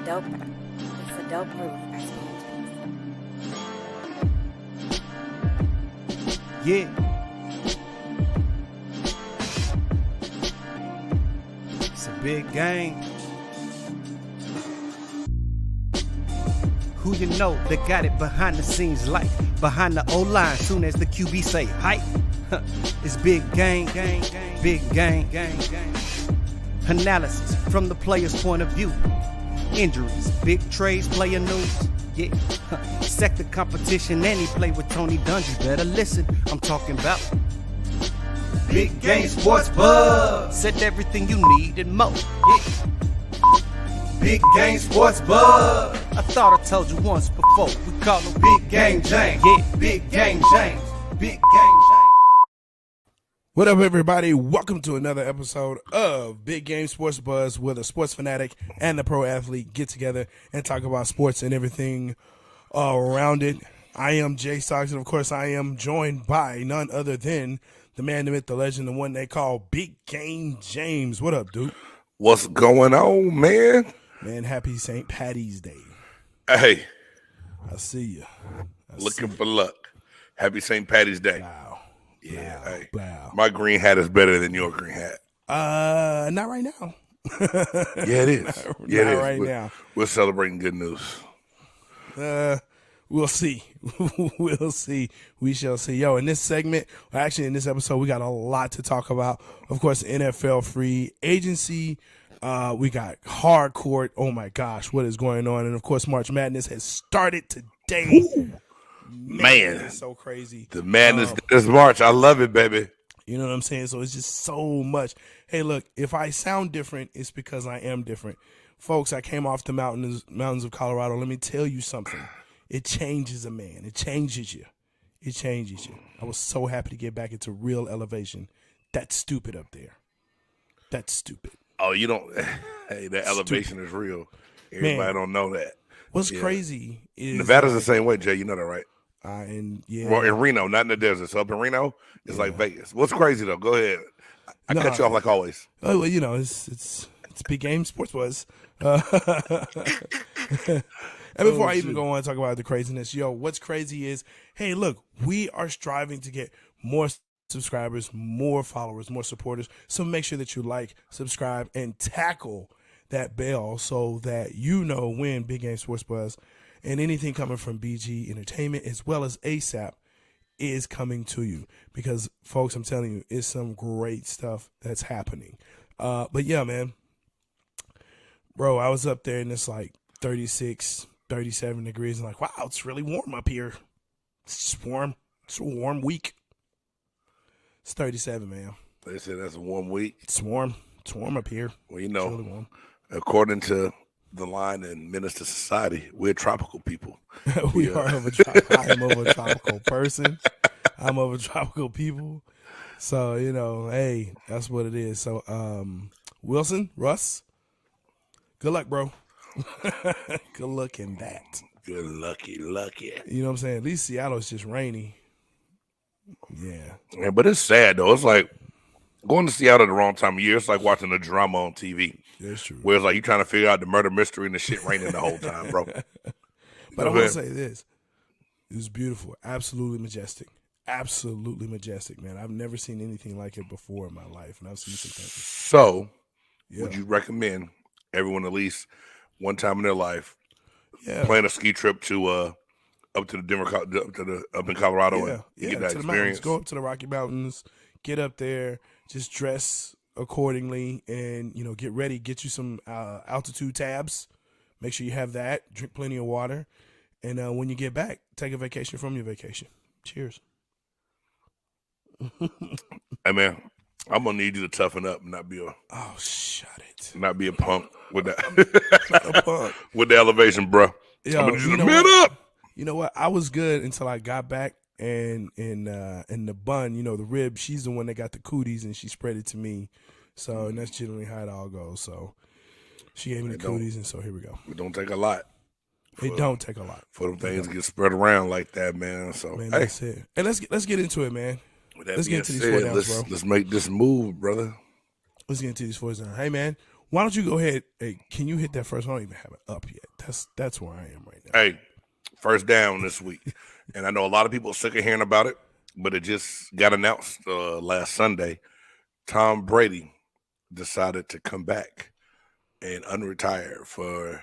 dope move, I suppose. Yeah. It's a big game. Who you know that got it behind the scenes like behind the O-line soon as the QB say hype? It's big game, big game. Analysis from the player's point of view. Injuries, big trades, player news. Yeah, sector competition, and he play with Tony Dungy. Better listen, I'm talking about Big Game Sports Buzz. Said everything you need and more. Yeah. Big Game Sports Buzz. I thought I told you once before. We call him Big Game James. Yeah, Big Game James. Big Game James. What up, everybody? Welcome to another episode of Big Game Sports Buzz, where the sports fanatic and the pro athlete get together and talk about sports and everything around it. I am J-Stogs, and of course, I am joined by none other than the man, the myth, the legend, the one they call Big Game James. What up, dude? What's going on, man? Man, happy St. Patty's Day. Hey, I see you. looking for luck. Happy St. Patty's Day. Wow. Yeah, Wow. hey. Wow. My green hat is better than your green hat. Not right now. Yeah, it is. Yeah, Not it is. right now. We're celebrating good news. We'll see. We'll see. We shall see. Yo, in this segment, actually in this episode, we got a lot to talk about. Of course, NFL free agency. We got hardcore. Oh my gosh, what is going on? And of course, March Madness has started today. Man, it's so crazy. The madness is March. I love it, baby. You know what I'm saying? So it's just so much. Hey, look, if I sound different, it's because I am different. Folks, I came off the mountains of Colorado. Let me tell you something. It changes a man. It changes you. It changes you. I was so happy to get back into real elevation. That's stupid up there. That's stupid. Oh, you don't. Hey, that elevation is real. Everybody don't know that. What's crazy is Nevada's the same way, Jay. You know that, right? And yeah. Well, in Reno, not in the desert. So up in Reno, it's like Vegas. What's crazy though? Go ahead. I cut you off like always. Oh, well, you know, it's Big Game Sports Buzz. And before I even go on and talk about the craziness, yo, what's crazy is, hey, look, we are striving to get more subscribers, more followers, more supporters. So make sure that you like, subscribe, and tackle that bell so that you know when Big Game Sports Buzz and anything coming from BG Entertainment as well as ASAP is coming to you. Because, folks, I'm telling you, it's some great stuff that's happening. But, yeah, man. Bro, I was up there and it's like 36, 37 degrees. And like, wow, it's really warm up here. It's just warm. It's a warm week. It's 37, man. They said that's a warm week. It's warm. It's warm up here. Well, you know, really warm. According to the line in Minister Society, we're tropical people. I am of a tropical person. I'm of a tropical people. So, you know, hey, that's what it is. So, Wilson, Russ, good luck, bro. Good luck in that. Good lucky. You know what I'm saying? At least Seattle is just rainy. Yeah, but it's sad though. It's like going to Seattle at the wrong time of year. It's like watching a drama on TV. That's true. Where it's like you trying to figure out the murder mystery and the shit raining the whole time, bro. But I will say this: it was beautiful, absolutely majestic, man. I've never seen anything like it before in my life, and I've seen some things. So, would you recommend everyone at least one time in their life plan a ski trip to up to the Denver, up in Colorado, and get that experience? Go up to the Rocky Mountains, get up there, just dress accordingly, and you know, get ready. Get you some altitude tabs. Make sure you have that. Drink plenty of water, and when you get back, take a vacation from your vacation. Cheers. Hey man, I'm gonna need you to toughen up, and not be a punk with that. Not a punk with the elevation, bro. Yo, I'm gonna need you to man up. You know what? I was good until I got back, and the bun, you know, the rib. She's the one that got the cooties, and she spread it to me. So, and that's generally how it all goes. So, she gave me the cooties, and so here we go. It don't take a lot. It don't take a lot for them things to get spread around like that, man. So, man, that's it. And let's get into it, man. Let's get into these 4 downs, bro. Let's make this move, brother. Let's get into these 4 downs. Hey, man, Why don't you go ahead? Hey, can you hit that first? I don't even have it up yet. That's where I am right now. Hey, first down this week. And I know a lot of people are sick of hearing about it, but it just got announced last Sunday. Tom Brady decided to come back and unretire for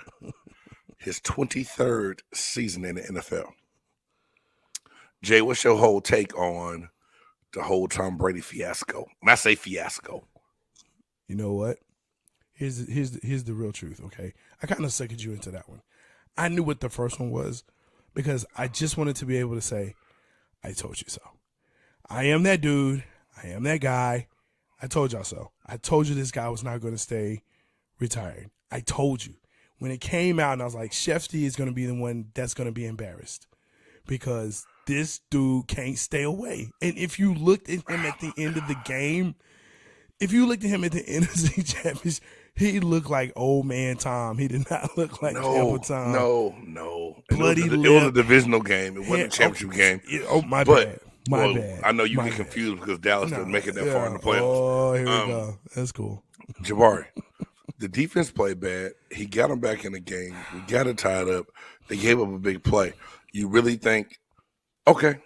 his 23rd season in the NFL. Jay, what's your whole take on the whole Tom Brady fiasco? When I say fiasco, you know what? Here's the real truth, okay? I kind of suckered you into that one. I knew what the first one was because I just wanted to be able to say, I told you so. I am that dude. I am that guy. I told y'all so. I told you this guy was not going to stay retired. I told you. When it came out and I was like, Shefty is going to be the one that's going to be embarrassed because this dude can't stay away. And if you looked at him at the end of the game, if you looked at him at the end of the championship, he looked like old man Tom. He did not look like Tampa Tom. No. Bloody it was a divisional game. It wasn't a championship game. My bad. My bad. I know you get confused because Dallas didn't make it that far in the playoffs. Oh, here we go. That's cool. Jabari, the defense played bad. He got him back in the game. We got it tied up. They gave up a big play. You really think, okay,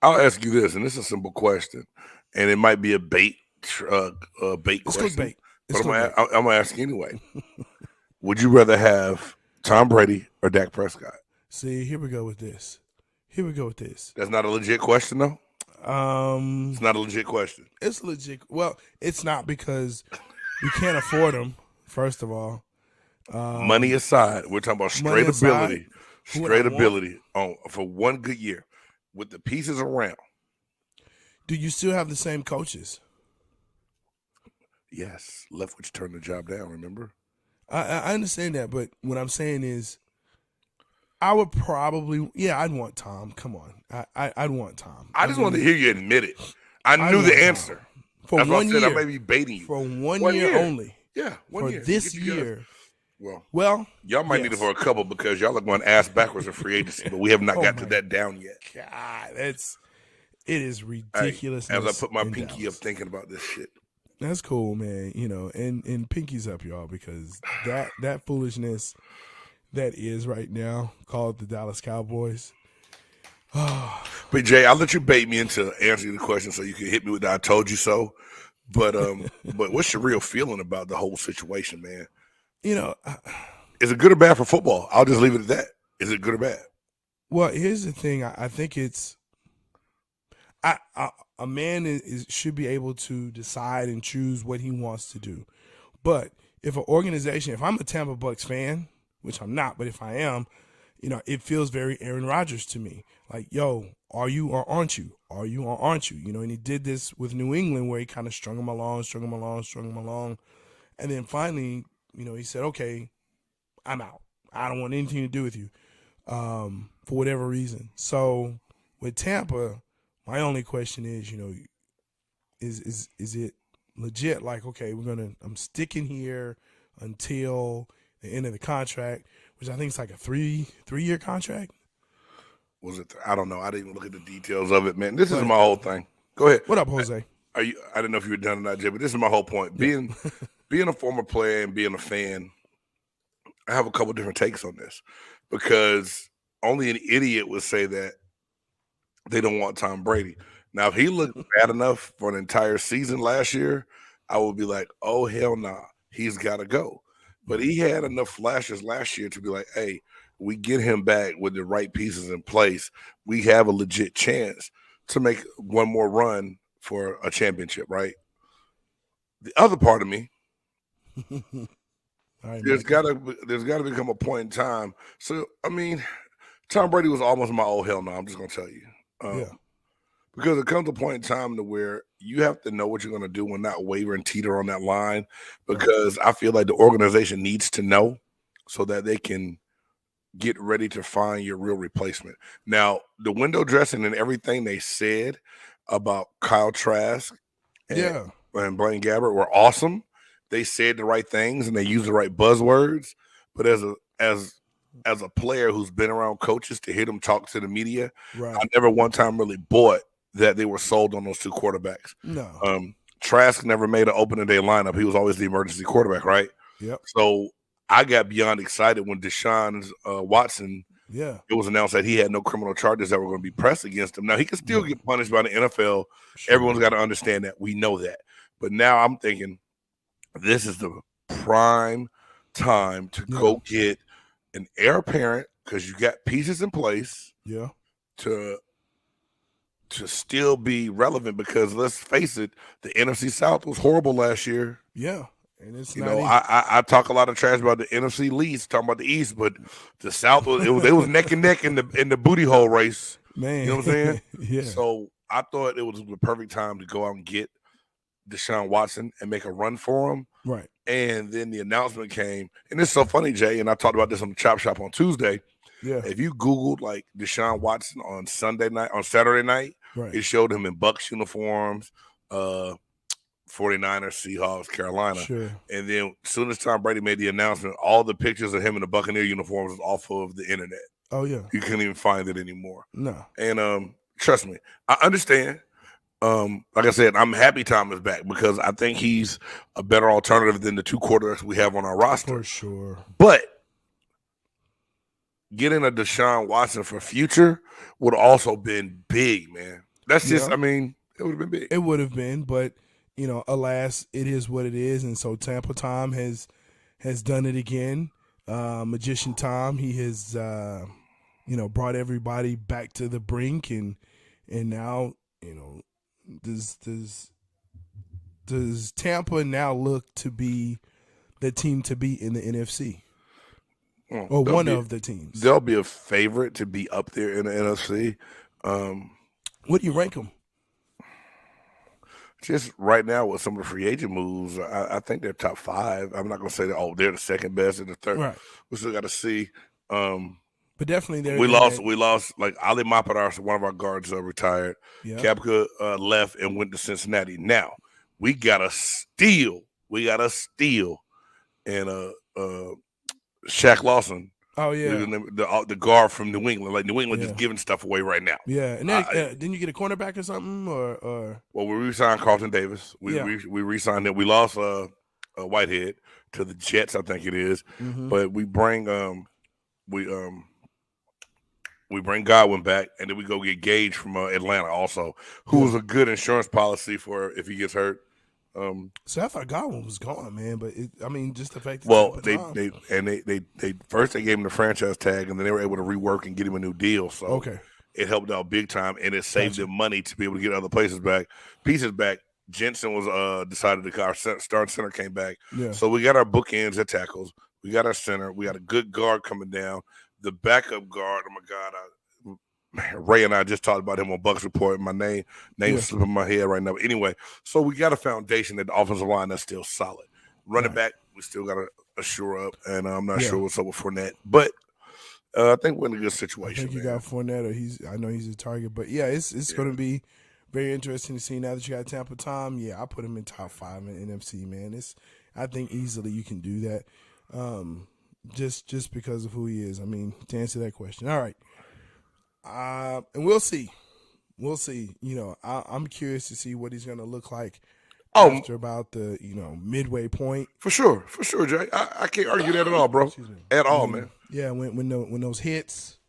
I'll ask you this, and this is a simple question, and it might be a bait question. But I'm going to ask you anyway. Would you rather have Tom Brady or Dak Prescott? See, here we go with this. That's not a legit question, though? It's not a legit question. It's legit. Well, it's not because we can't afford them, first of all. Money aside, we're talking about straight ability. Straight ability for one good year with the pieces around. Do you still have the same coaches? Yes. Leftwich turned the job down, remember? I understand that, but what I'm saying is I would probably, I'd want Tom. Come on. I'd want Tom. I just wanted to hear you admit it. I knew the answer. For That's 1 year. I may be baiting you. For 1 year only. Yeah, 1 year. For this year. Well, y'all might need it for a couple because y'all are going ass backwards in free agency, but we have not got to that down yet. God, it is ridiculous. As I put my pinky up thinking about this shit. That's cool, man. You know, and pinkies up, y'all, because that foolishness that is right now called the Dallas Cowboys. But Jay, I'll let you bait me into answering the question so you can hit me with the "I told you so." But but what's your real feeling about the whole situation, man? You know, is it good or bad for football? I'll just leave it at that. Is it good or bad? Well, here's the thing. I think it's a man should be able to decide and choose what he wants to do. But if an organization, if I'm a Tampa Bucks fan, which I'm not, but if I am, you know, it feels very Aaron Rodgers to me. Like, yo, are you or aren't you? Are you or aren't you? You know, and he did this with New England where he kind of strung him along. And then finally, you know, he said, okay, I'm out. I don't want anything to do with you for whatever reason. So with Tampa, my only question is, you know, is it legit? Like, okay, I'm sticking here until the end of the contract, which I think is like a three-year contract. Was it? I don't know. I didn't even look at the details of it, man. This is my whole thing. Go ahead. What up, Jose? I didn't know if you were done or not, Jay, but this is my whole point. Being a former player and being a fan, I have a couple different takes on this because only an idiot would say that they don't want Tom Brady. Now, if he looked bad enough for an entire season last year, I would be like, oh, hell nah, he's got to go. But he had enough flashes last year to be like, hey, we get him back with the right pieces in place. We have a legit chance to make one more run for a championship, right? The other part of me, there's got to become a point in time. So, I mean, Tom Brady was almost my old hell no. I'm just going to tell you. Because it comes a point in time to where you have to know what you're going to do and not waver and teeter on that line, because I feel like the organization needs to know so that they can get ready to find your real replacement. Now, the window dressing and everything they said about Kyle Trask and Blaine Gabbert were awesome. They said the right things and they used the right buzzwords. But as a player who's been around coaches to hear them talk to the media, I never one time really bought that they were sold on those two quarterbacks. No. Trask never made an opening day lineup. He was always the emergency quarterback, right? Yep. So I got beyond excited when Deshaun Watson. Yeah. It was announced that he had no criminal charges that were going to be pressed against him. Now he can still get punished by the NFL. Sure. Everyone's got to understand that. We know that. But now I'm thinking this is the prime time to go get an heir apparent because you got pieces in place. Yeah. To still be relevant because let's face it, the NFC South was horrible last year. Yeah. And it's I talk a lot of trash about the NFC least, talking about the East, but the South was it was neck and neck in the booty hole race. Man, you know what I'm saying? Yeah. So I thought it was the perfect time to go out and get Deshaun Watson and make a run for him. Right. And then the announcement came, and it's so funny, Jay. And I talked about this on the Chop Shop on Tuesday. Yeah. If you Googled like Deshaun Watson on Saturday night, right. It showed him in Bucs uniforms, 49ers, Seahawks, Carolina. Sure. And then as soon as Tom Brady made the announcement, all the pictures of him in the Buccaneer uniforms was off of the internet. Oh, yeah. You couldn't even find it anymore. No. And trust me, I understand. Like I said, I'm happy Tom is back because I think he's a better alternative than the two quarterbacks we have on our roster. For sure. But getting a Deshaun Watson for future would have also been big, man. That's just, I mean, it would have been big. It would have been, but, alas, it is what it is. And so Tampa Tom has done it again. Magician Tom, he has, brought everybody back to the brink. And now, does Tampa now look to be the team to beat in the NFC? Or one of the teams. They'll be a favorite to be up there in the NFC. What do you rank them? Just right now with some of the free agent moves, I think they're top 5. I'm not going to say that, they're the second best and the third. Right. We still got to see. But definitely we lost like Ali Mapadar, one of our guards retired. Yeah. Kapka left and went to Cincinnati. Now, we got to steal. And Shaq Lawson. Oh yeah, the guard from New England. Like New England just giving stuff away right now. Yeah, and then didn't you get a cornerback or something? Or well, we re-signed Carlton Davis. We re-signed him. We lost Whitehead to the Jets, I think it is. Mm-hmm. But we bring Godwin back, and then we go get Gage from Atlanta also, who was a good insurance policy for if he gets hurt. So I thought Godwin was gone, man. But just the fact that they first gave him the franchise tag, and then they were able to rework and get him a new deal. So it helped out big time, and it saved them money to be able to get other pieces back. Jensen was decided to our starting center came back. Yeah. So we got our bookends at tackles. We got our center. We got a good guard coming down. The backup guard. Oh my God. Ray and I just talked about him on Bucks Report. My name slipping my head right now. But anyway, so we got a foundation at the offensive line that's still solid. Running back, we still got to shore up, and I'm not sure what's up with Fournette, but I think we're in a good situation. I think you got Fournette, I know he's a target, but it's going to be very interesting to see now that you got Tampa Tom. Yeah, I put him in top 5 in NFC, man. I think easily you can do that, just because of who he is. To answer that question, all right. And we'll see. I'm curious to see what he's going to look like after about the midway point. For sure, Jay. I can't argue that at all, bro. At all, man. Yeah, when those hits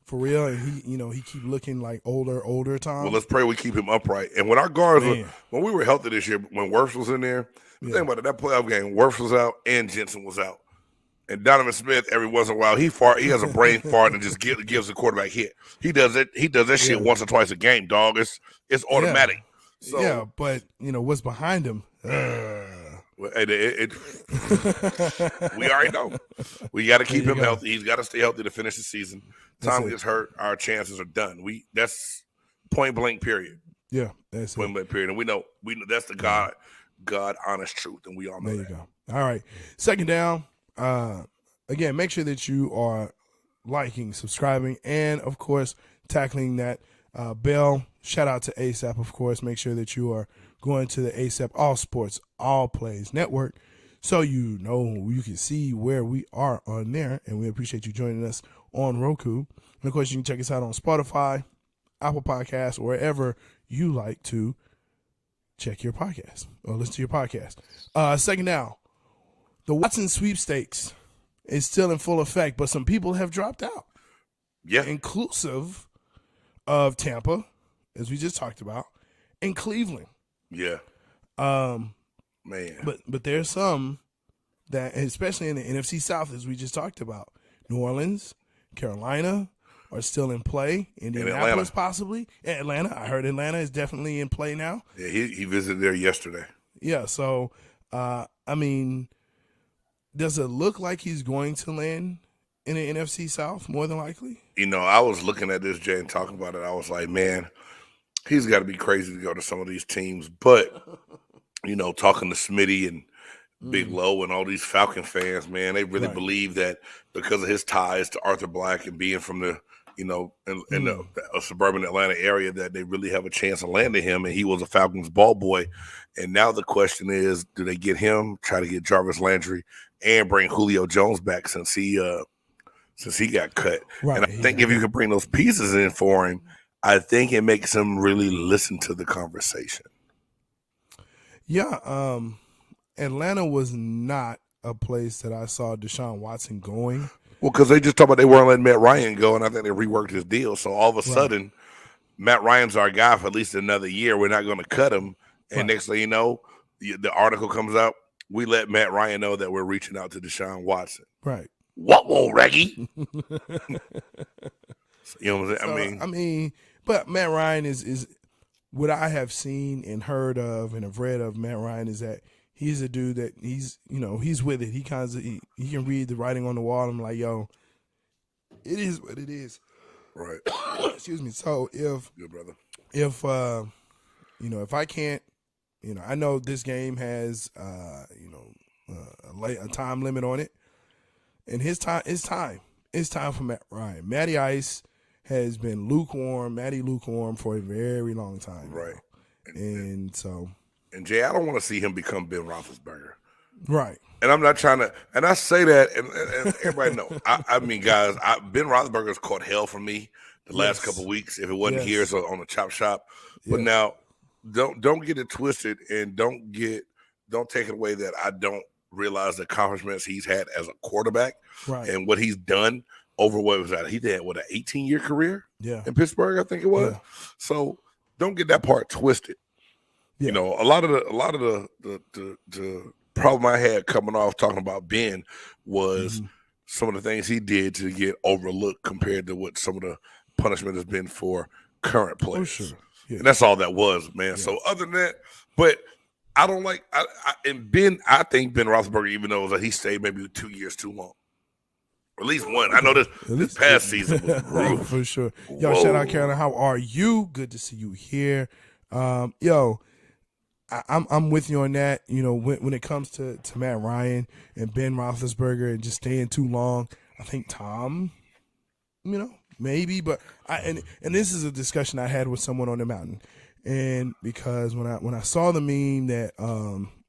for real, and he keep looking like older Tom. Well, let's pray we keep him upright. And when our guards when we were healthy this year, when Wirfs was in there, think about it. That playoff game, Wirfs was out and Jensen was out. And Donovan Smith, every once in a while, he has a brain fart and just gives the quarterback hit. He does it. He does that shit once or twice a game, dog. It's automatic. So, yeah, but what's behind him? We already know. We got to keep him healthy. He's got to stay healthy to finish the season. Tom gets hurt, our chances are done. That's point blank. Period. Yeah, that's point blank. Period. And we know that's the God honest truth, and we all know that. There you go. All right, second down. Again, make sure that you are liking, subscribing, and, of course, tackling that bell. Shout out to ASAP, of course. Make sure that you are going to the ASAP All Sports, All Plays Network so you can see where we are on there, and we appreciate you joining us on Roku. And, of course, you can check us out on Spotify, Apple Podcasts, or wherever you like to check your podcast or listen to your podcast. Second down. the Watson sweepstakes is still in full effect, but some people have dropped out. Yeah. Inclusive of Tampa, as we just talked about, and Cleveland. Yeah. Man. But there's some that, especially in the NFC South, as we just talked about, New Orleans, Carolina are still in play. Indianapolis possibly. Atlanta. I heard Atlanta is definitely in play now. Yeah, he visited there yesterday. Yeah, so, I mean, does it look like he's going to land in the NFC South more than likely? You know, I was looking at this, Jay, and talking about it. I was like, man, he's got to be crazy to go to some of these teams. But, you know, talking to Smitty and Big Low and all these Falcon fans, man, they really believe that because of his ties to Arthur Black and being from the, you know, in the suburban Atlanta area, that they really have a chance of landing him. And he was a Falcons ball boy. And now the question is, do they get him, try to get Jarvis Landry, and bring Julio Jones back since he got cut? Right. And I think if you could bring those pieces in for him, I think it makes him really listen to the conversation. Yeah, Atlanta was not a place that I saw Deshaun Watson going. Well, because they just talked about they weren't letting Matt Ryan go, and I think they reworked his deal. So all of a sudden, Matt Ryan's our guy for at least another year. We're not going to cut him. And next thing you know, the article comes out. We let Matt Ryan know that we're reaching out to Deshaun Watson. Right. Whoa, Reggie. You know what I'm saying? I mean, but Matt Ryan is what I have seen and heard of and have read of Matt Ryan is that he's a dude that he's with it. He he can read the writing on the wall. I'm like, yo, it is what it is. Right. Excuse me. So if good brother, if I can't, I know this game has a time limit on it, and it's time for Matt Ryan. Matty Ice has been lukewarm for a very long time. Right. And so. And Jay, I don't want to see him become Ben Roethlisberger. Right. And I'm not trying to, and I say that, and everybody know. I mean, guys, Ben Roethlisberger's caught hell from me the last couple of weeks. If it wasn't here, so on the Chop Shop. But now, don't get it twisted, and don't take it away that I don't realize the accomplishments he's had as a quarterback, and what he's done over what was that? He did an 18-year career, in Pittsburgh, I think it was. Yeah. So don't get that part twisted. Yeah. A lot of the problem I had coming off talking about Ben was some of the things he did to get overlooked compared to what some of the punishment has been for current players. Oh, sure. Yeah. And that's all that was, man. Yeah. So other than that, but I don't like I think Ben Roethlisberger, even though he stayed maybe 2 years too long. Or at least one. I know this past season was brutal. For sure. Yo, shout out Carolina. How are you? Good to see you here. I'm with you on that. When it comes to Matt Ryan and Ben Roethlisberger and just staying too long, I think Tom, maybe. But and this is a discussion I had with someone on the mountain, and because when I saw the meme that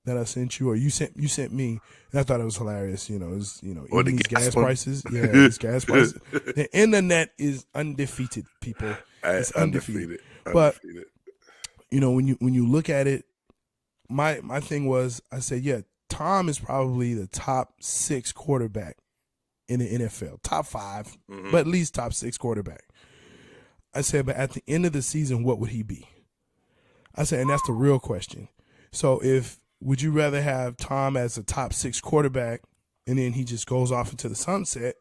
I sent you or you sent me, and I thought it was hilarious. These gas prices, these gas prices. The internet is undefeated, people. It's undefeated. But when you look at it. My thing was, I said, Tom is probably the top 6 quarterback in the NFL. Top 5, but at least top 6 quarterback. I said, but at the end of the season, what would he be? I said, and that's the real question. So would you rather have Tom as a top 6 quarterback and then he just goes off into the sunset,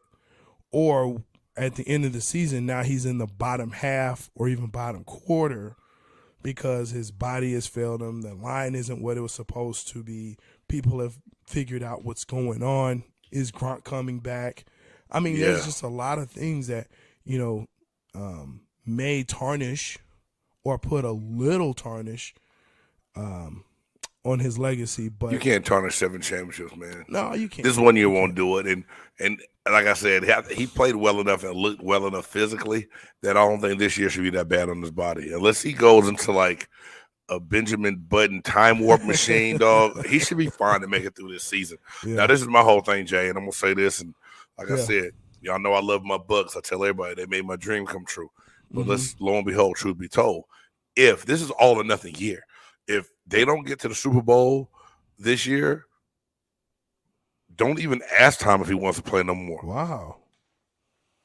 or at the end of the season, now he's in the bottom half or even bottom quarter because his body has failed him. The line isn't what it was supposed to be. People have figured out what's going on. Is Gronk coming back? I mean, there's just a lot of things that, may tarnish or put a little tarnish on his legacy. But you can't tarnish 7 championships, man. No, you can't. This 1 year won't do it. And like I said, he played well enough and looked well enough physically that I don't think this year should be that bad on his body. Unless he goes into like a Benjamin Button time warp machine, dog, he should be fine to make it through this season. Yeah. Now, this is my whole thing, Jay, and I'm going to say this. And like I said, y'all know I love my Bucks. I tell everybody they made my dream come true. But let's, lo and behold, truth be told, if this is all or nothing year, if they don't get to the Super Bowl this year, don't even ask Tom if he wants to play no more. Wow.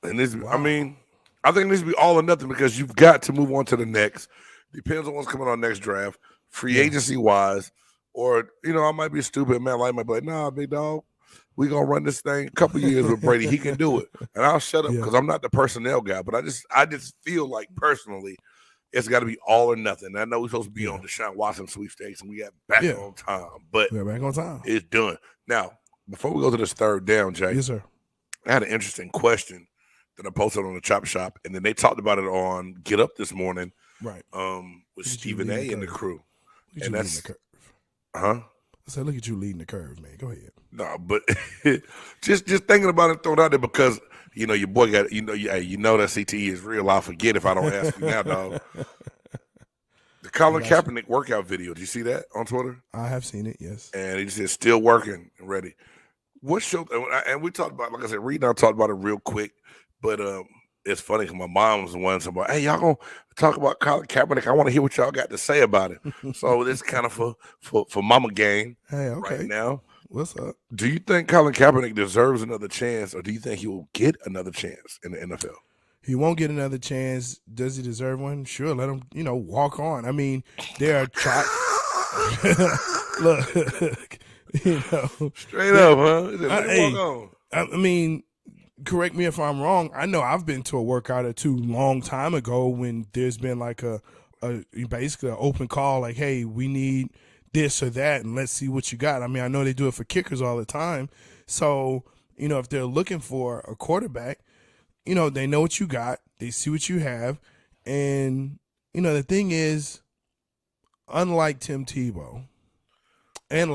And this, I mean, I think it needs to be all or nothing because you've got to move on to the next. Depends on what's coming on next draft, free agency wise, or I might be stupid. Man, I might be like, nah, big dog, we gonna run this thing a couple years with Brady. He can do it, and I'll shut up because I'm not the personnel guy. But I just feel like personally, it's got to be all or nothing. I know we're supposed to be on Deshaun Watson sweepstakes, and we got back on time, but we're back on time. It's done now. Before we go to this third down, Jay, yes, sir. I had an interesting question that I posted on the Chop Shop, and then they talked about it on Get Up this morning, right? With Stephen A. and the crew, and that's the curve. I said, look at you leading the curve, man. Go ahead. No, but just thinking about it, throw it out there because your boy got that CTE is real. I'll forget if I don't ask you now, dog. The Colin Kaepernick workout video. Did you see that on Twitter? I have seen it. Yes. And he said still working and ready. What show? And we talked about, like I said, Reed and I talked about it real quick, but it's funny because my mom was the one saying, "Hey, y'all gonna talk about Colin Kaepernick? I want to hear what y'all got to say about it." So this kind of for Mama Gang right now. What's up? Do you think Colin Kaepernick deserves another chance, or do you think he will get another chance in the NFL? He won't get another chance. Does he deserve one? Sure, let him, walk on. I mean, there are look, straight up, huh? Walk on. I mean, correct me if I'm wrong. I know I've been to a workout or two long time ago when there's been like a basically an open call, like, hey, we need this or that, and let's see what you got. I mean, I know they do it for kickers all the time. So, if they're looking for a quarterback, they know what you got. They see what you have. And, the thing is, unlike Tim Tebow, and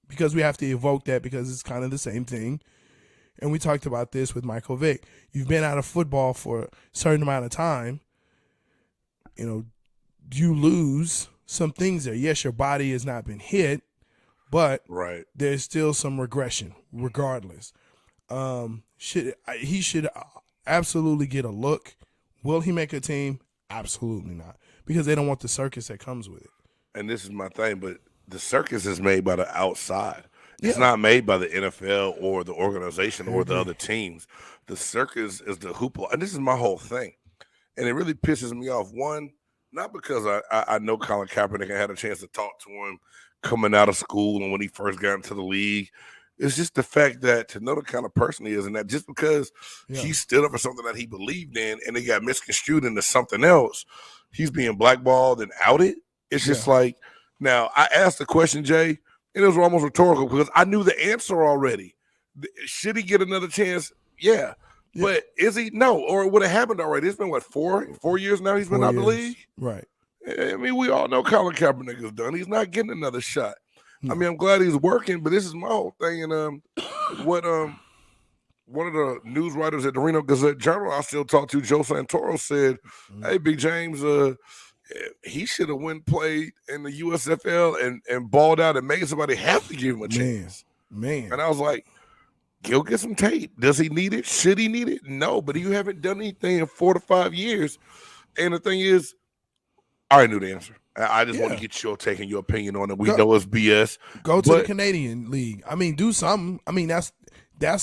because we have to evoke that because it's kind of the same thing. And we talked about this with Michael Vick. You've been out of football for a certain amount of time. You lose some things there. Yes, your body has not been hit, but there's still some regression regardless. He should absolutely get a look. Will he make a team? Absolutely not, because they don't want the circus that comes with it. And this is my thing, but the circus is made by the outside. It's not made by the NFL or the organization or the other teams. The circus is the hoopla, and this is my whole thing. And it really pisses me off. One, not because I know Colin Kaepernick and had a chance to talk to him coming out of school and when he first got into the league. It's just the fact that to know the kind of person he is, and that just because he stood up for something that he believed in and it got misconstrued into something else, he's being blackballed and outed. It's just like, now I asked the question, Jay, and it was almost rhetorical because I knew the answer already. Should he get another chance? Yeah. But is he? No, or it would have happened already. It's been, what, 4 years now he's been out of the league? Right. I mean, we all know Colin Kaepernick is done. He's not getting another shot. No. I mean, I'm glad he's working, but this is my whole thing. And what one of the news writers at the Reno Gazette-Journal I still talk to, Joe Santoro, said, hey, Big James, he should have went played in the USFL and balled out and made somebody have to give him a chance. Man. And I was like, go get some tape. Does he need it? Should he need it? No, but you haven't done anything in 4 to 5 years. And the thing is, I already knew the answer. I just want to get your take and your opinion on it. We know it's BS. Go to the Canadian League. I mean, do something. I mean, that's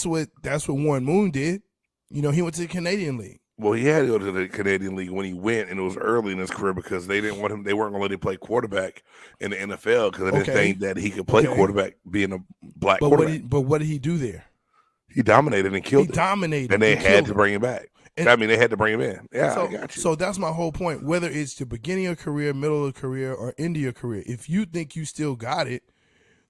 what Warren Moon did. He went to the Canadian League. Well, he had to go to the Canadian League when he went, and it was early in his career because they didn't want him. They weren't going to let him play quarterback in the NFL because they didn't think that he could play quarterback being a black quarterback. But what did he do there? He dominated and killed. Dominated, and they had to bring him back. And, I mean, they had to bring him in. Yeah, so, I got you. So that's my whole point. Whether it's the beginning of career, middle of career, or end of your career, if you think you still got it,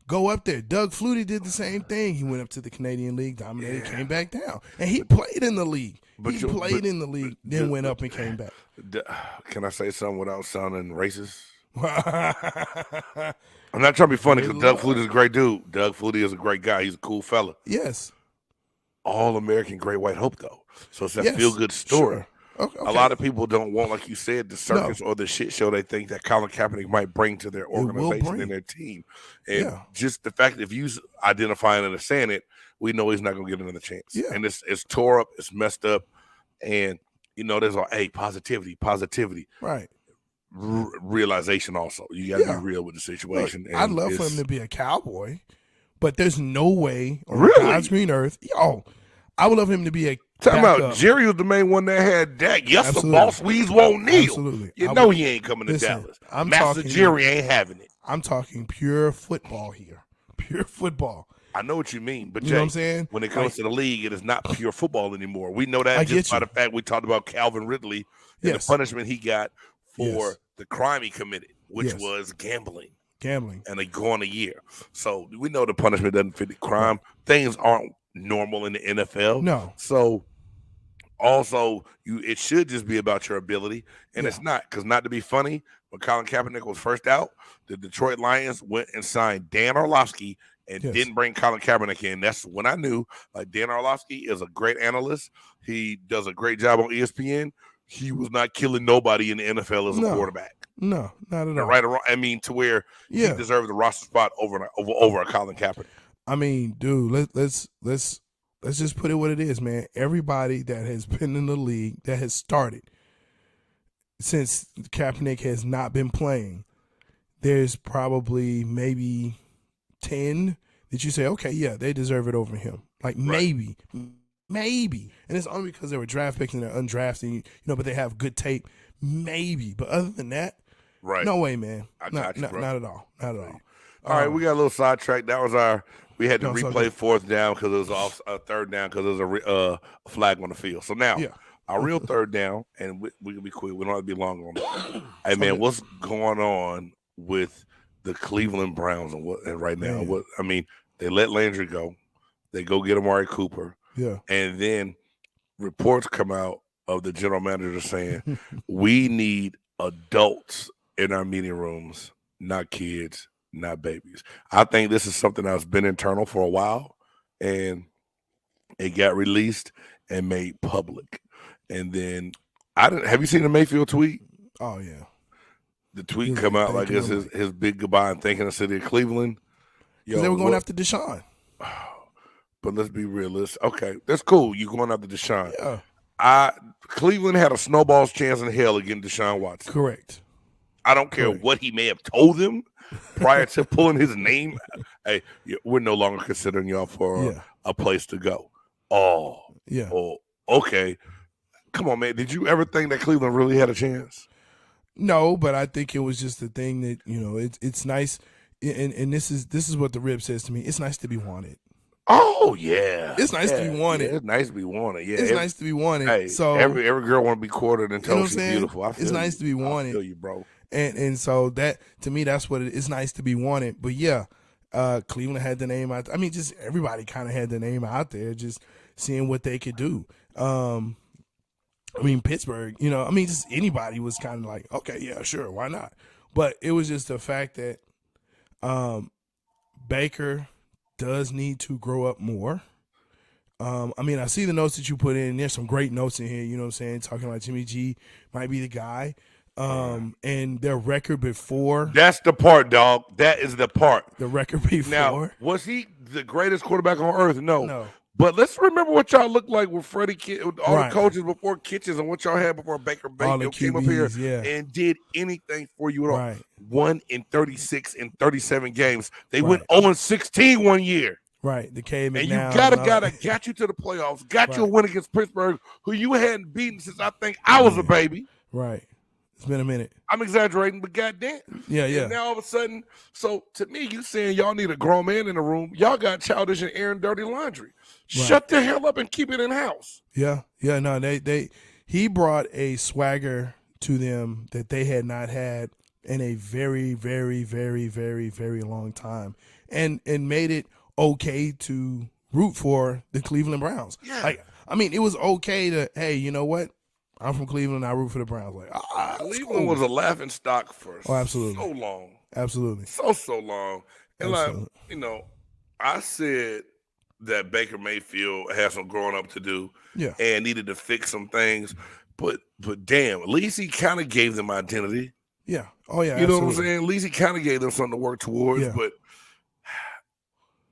go up there. Doug Flutie did the same thing. He went up to the Canadian League, dominated, came back down. And he played in the league. Then went up and came back. Can I say something without sounding racist? I'm not trying to be funny because Doug Flutie is a great dude. Doug Flutie is a great guy. He's a cool fella. Yes. All-American Great White Hope, though. So it's that feel-good story. Sure. Okay. A lot of people don't want, like you said, the circus or the shit show they think that Colin Kaepernick might bring to their organization and their team. And just the fact that if you identifying it and saying it, we know he's not going to get another chance. Yeah. And it's tore up, it's messed up, and, there's all, positivity. Right. Realization also. You got to be real with the situation. Look, I'd love for him to be a cowboy. But there's no way on Really? God's green earth. Yo, I would love him to be a Talking backup. about Jerry was the main one that had Dak. Yes, Absolutely. the boss Weeds won't kneel. Absolutely. You know he ain't coming to Dallas. Master Jerry ain't having it. I'm talking pure football here. Pure football. I know what you mean, but You know what I'm saying? when it comes to the league, it is not pure football anymore. We know that just by the fact we talked about Calvin Ridley and the punishment he got for the crime he committed, which was gambling. And they go on a year. So we know the punishment doesn't fit the crime. Things aren't normal in the NFL. No. So also, it should just be about your ability, and it's not. Because not to be funny, when Colin Kaepernick was first out, the Detroit Lions went and signed Dan Orlovsky and didn't bring Colin Kaepernick in. That's when I knew, like, Dan Orlovsky is a great analyst. He does a great job on ESPN. He was not killing nobody in the NFL as a quarterback. No, not at all. Right or wrong. I mean, to where he deserved the roster spot over a Colin Kaepernick. I mean, dude, let's just put it what it is, man. Everybody that has been in the league that has started since Kaepernick has not been playing, there's probably maybe 10 that you say, okay, yeah, they deserve it over him. Like maybe. And it's only because they were draft picks and they're undrafted, but they have good tape. Maybe. But other than that, no way, man. Not at all. Not at all. All right, we got a little sidetracked. That was we had to replay fourth down because it was off third down because there was a flag on the field. So now, our real third down, and we can be quick. We don't have to be long on it. Hey, man, what's going on with the Cleveland Browns and right now? They let Landry go. They go get Amari Cooper. Yeah. And then reports come out of the general manager saying, we need adults in our meeting rooms, not kids, not babies. I think this is something that's been internal for a while, and it got released and made public. And then have you seen the Mayfield tweet? Oh, yeah. The tweet come out like it's his big goodbye and thanking the city of Cleveland. Because they were going after Deshaun. But let's be realistic. Okay, that's cool. You going after Deshaun. Yeah. Cleveland had a snowball's chance in hell against Deshaun Watson. Correct. I don't care what he may have told them prior to pulling his name. Hey, we're no longer considering y'all for a place to go. Oh, okay. Come on, man. Did you ever think that Cleveland really had a chance? No, but I think it was just the thing that, it's nice. And this is what the rib says to me. It's nice to be wanted. Oh yeah, it's nice to be wanted. Yeah, it's nice to be wanted. Yeah, it's nice to be wanted. Hey, so every girl want to be courted and told she's beautiful. It's nice to be wanted. I feel you, bro. And so that to me, that's what it is. Nice to be wanted. But yeah, Cleveland had the name out. I mean, just everybody kind of had the name out there, just seeing what they could do. Pittsburgh. Just anybody was kind of like, okay, yeah, sure, why not? But it was just the fact that Baker does need to grow up more. I see the notes that you put in. There's some great notes in here, you know what I'm saying? Talking about Jimmy G might be the guy. And their record before. That's the part, dog. That is the part. The record before. Now, was he the greatest quarterback on earth? No. But let's remember what y'all looked like with Freddie, all the coaches before Kitchens, and what y'all had before Baker Mayfield came up here and did anything for you at all. Right. 1 in 36 in 37 games. They went 0-16 one year. Right. The K-McNown. And you got you to the playoffs, got you a win against Pittsburgh, who you hadn't beaten since I think I was a baby. Right. It's been a minute. I'm exaggerating, but goddamn. Yeah. And now all of a sudden, so to me, you saying y'all need a grown man in the room. Y'all got Childish and Aaron dirty laundry. Right. Shut the hell up and keep it in house. Yeah. No, he brought a swagger to them that they had not had in a very, very, very, very, very long time, and made it okay to root for the Cleveland Browns. Yeah. It was okay to, hey, you know what? I'm from Cleveland. I root for the Browns. Cleveland was a laughing stock for absolutely. So long. Absolutely. So long. And absolutely. I said that Baker Mayfield had some growing up to do and needed to fix some things. But damn, at least he kind of gave them identity. Yeah. Oh, yeah. You know what I'm saying? At least he kind of gave them something to work towards. Yeah. But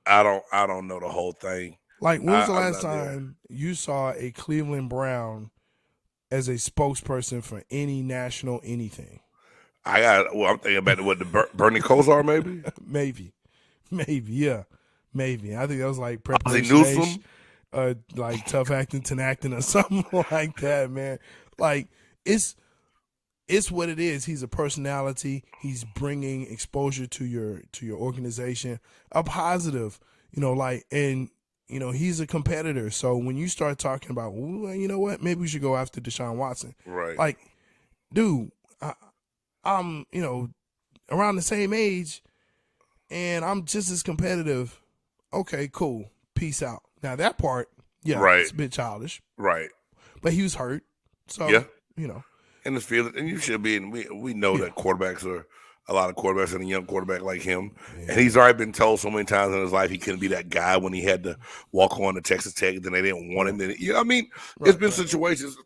I don't know the whole thing. Like, when was the last time you saw a Cleveland Brown as a spokesperson for any national anything? I'm thinking about the Bernie Kosar, maybe? maybe, yeah. Maybe. I think that was like Ozzie preparation Newsome. like tough acting, tenacting, or something like that, man. Like it's what it is. He's a personality. He's bringing exposure to your organization, a positive, and he's a competitor. So when you start talking about, well, you know what, maybe we should go after Deshaun Watson. Right. Like, dude, I'm around the same age, and I'm just as competitive. Okay, cool. Peace out. Now that part, Right. it's a bit childish, Right. but he was hurt. So Yeah. And the field, and you should be. And we know that quarterbacks are a lot of quarterbacks and a young quarterback like him, and he's already been told so many times in his life he couldn't be that guy when he had to walk on to Texas Tech. Then they didn't want him. Then it's been situations.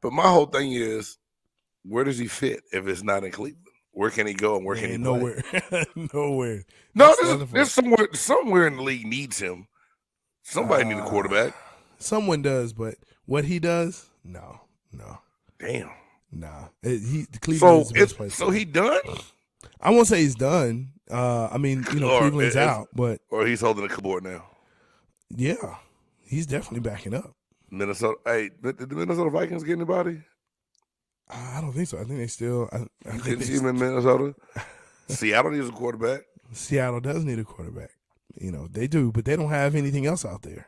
But my whole thing is, where does he fit if it's not in Cleveland? Where can he go and where can he nowhere? Nowhere. No, there's somewhere in the league needs him. Somebody need a quarterback. Someone does, but what he does, no. Damn. Nah. Cleveland is the best place. So he done? I won't say he's done. Cleveland's out, but or he's holding the clipboard now. Yeah, he's definitely backing up. Minnesota. Hey, did the Minnesota Vikings get anybody? I don't think so. I think they still. You couldn't see him in Minnesota. Seattle needs a quarterback. Seattle does need a quarterback. They do, but they don't have anything else out there.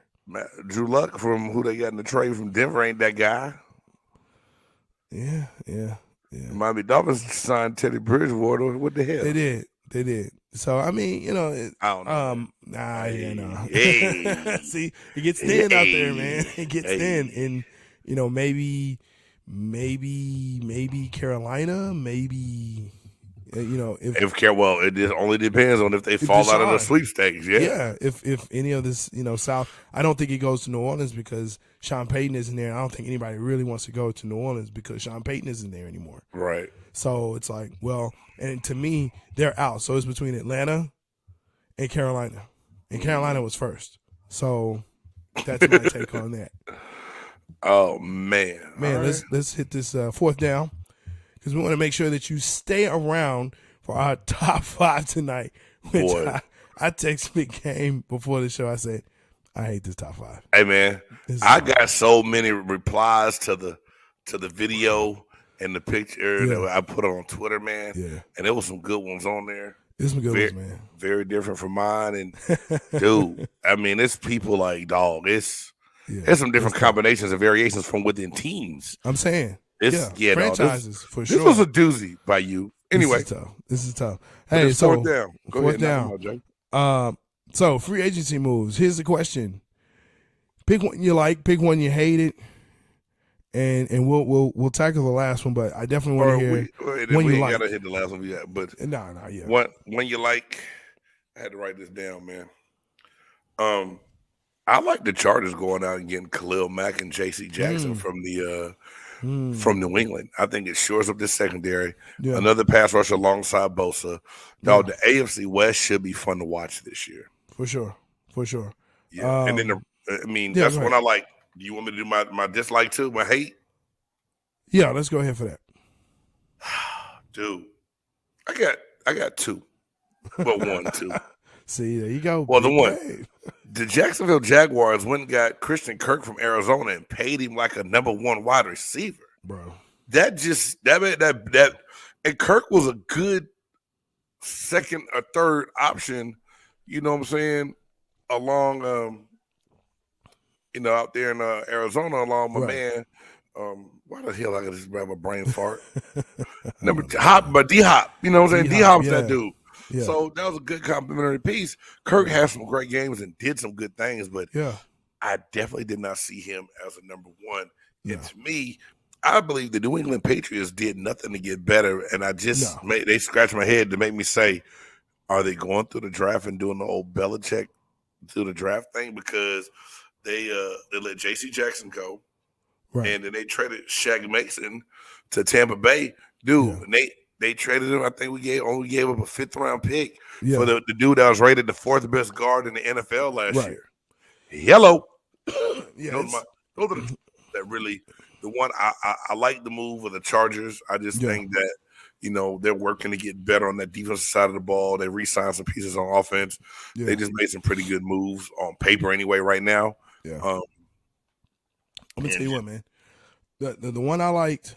Drew Luck, from who they got in the trade from Denver, ain't that guy. Yeah. Miami Dolphins signed Teddy Bridgewater. What the hell? They did. So I mean, I don't know. No. Hey. See, it gets thin out there, man. It gets thin, and maybe Carolina, maybe. It just only depends on if they fall out of the sweepstakes. Yeah. If any of this, South, I don't think it goes to New Orleans because Sean Payton isn't there. I don't think anybody really wants to go to New Orleans because Sean Payton isn't there anymore. Right. So it's like, well, and to me, they're out. So it's between Atlanta and Carolina, and Carolina was first. So that's my take on that. Oh man, let's hit this fourth down. Because we want to make sure that you stay around for our top 5 tonight. Which I texted Big Game before the show. I said, I hate this top 5. Hey man, I got so many replies to the video and the picture that I put on Twitter, man. Yeah. And there was some good ones on there. There's some good ones, man. Very different from mine. And dude, I mean, it's people like there's some different combinations and variations from within teams. I'm saying. Franchises for sure. This was a doozy by you. Anyway, this is tough. Hey, so fourth down. Go ahead. So free agency moves. Here's the question: pick one you like, pick one you hated, and we'll tackle the last one. But I definitely want to hear when you like. Gotta hit the last one yet, but yeah. When you like, I had to write this down, man. I like the Chargers going out and getting Khalil Mack and J.C. Jackson from New England. I think it shores up this secondary. Yeah. Another pass rush alongside Bosa. Now, the AFC West should be fun to watch this year. For sure. Yeah. And then, that's when I like. Do you want me to do my dislike too, my hate? Yeah, let's go ahead for that. Dude, I got 2. But 1, 2. See, there you go. Well, the Jacksonville Jaguars went and got Christian Kirk from Arizona and paid him like a number 1 wide receiver. Bro. That and Kirk was a good second or third option, you know what I'm saying, along out there in Arizona along my man. Why the hell I got just grab a brain fart? Number D-Hop, you know what I'm saying? D-Hop's that dude. Yeah. So that was a good complimentary piece. Kirk had some great games and did some good things, but I definitely did not see him as a number 1. Yeah. And to me, I believe the New England Patriots did nothing to get better, and I just they scratched my head to make me say, are they going through the draft and doing the old Belichick through the draft thing? Because they let J.C. Jackson go, and then they traded Shaq Mason to Tampa Bay, dude. And they traded him. I think we only gave up a 5th-round pick for the dude that was rated the 4th best guard in the NFL last year. Hello. Those are that really the one I like the move of the Chargers. I just think that They're working to get better on that defensive side of the ball. They re-signed some pieces on offense. Yeah. They just made some pretty good moves on paper anyway right now. Yeah. I'm gonna tell you what, man. The one I liked,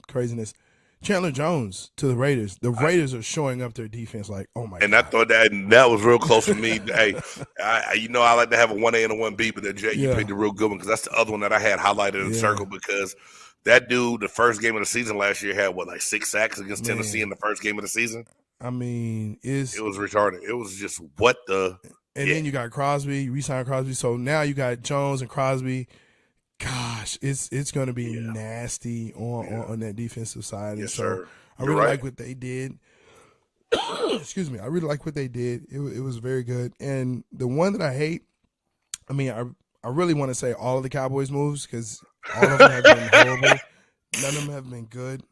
craziness, Chandler Jones to the Raiders. The Raiders are showing up their defense like, oh my god. And I thought that was real close for me. Hey, I like to have a 1A and a 1B, but Jay, you picked a real good one because that's the other one that I had highlighted in the circle because that dude, the first game of the season last year, had 6 sacks against Tennessee in the first game of the season. I mean, it was retarded. It was just what the. And then you got Crosby, you re-signed Crosby, so now you got Jones and Crosby. Gosh, it's going to be nasty on that defensive side. Yes, and so sir. I really like what they did. Excuse me. I really like what they did. It was very good. And the one that I hate, I mean, I really want to say all of the Cowboys moves because all of them have been horrible. None of them have been good.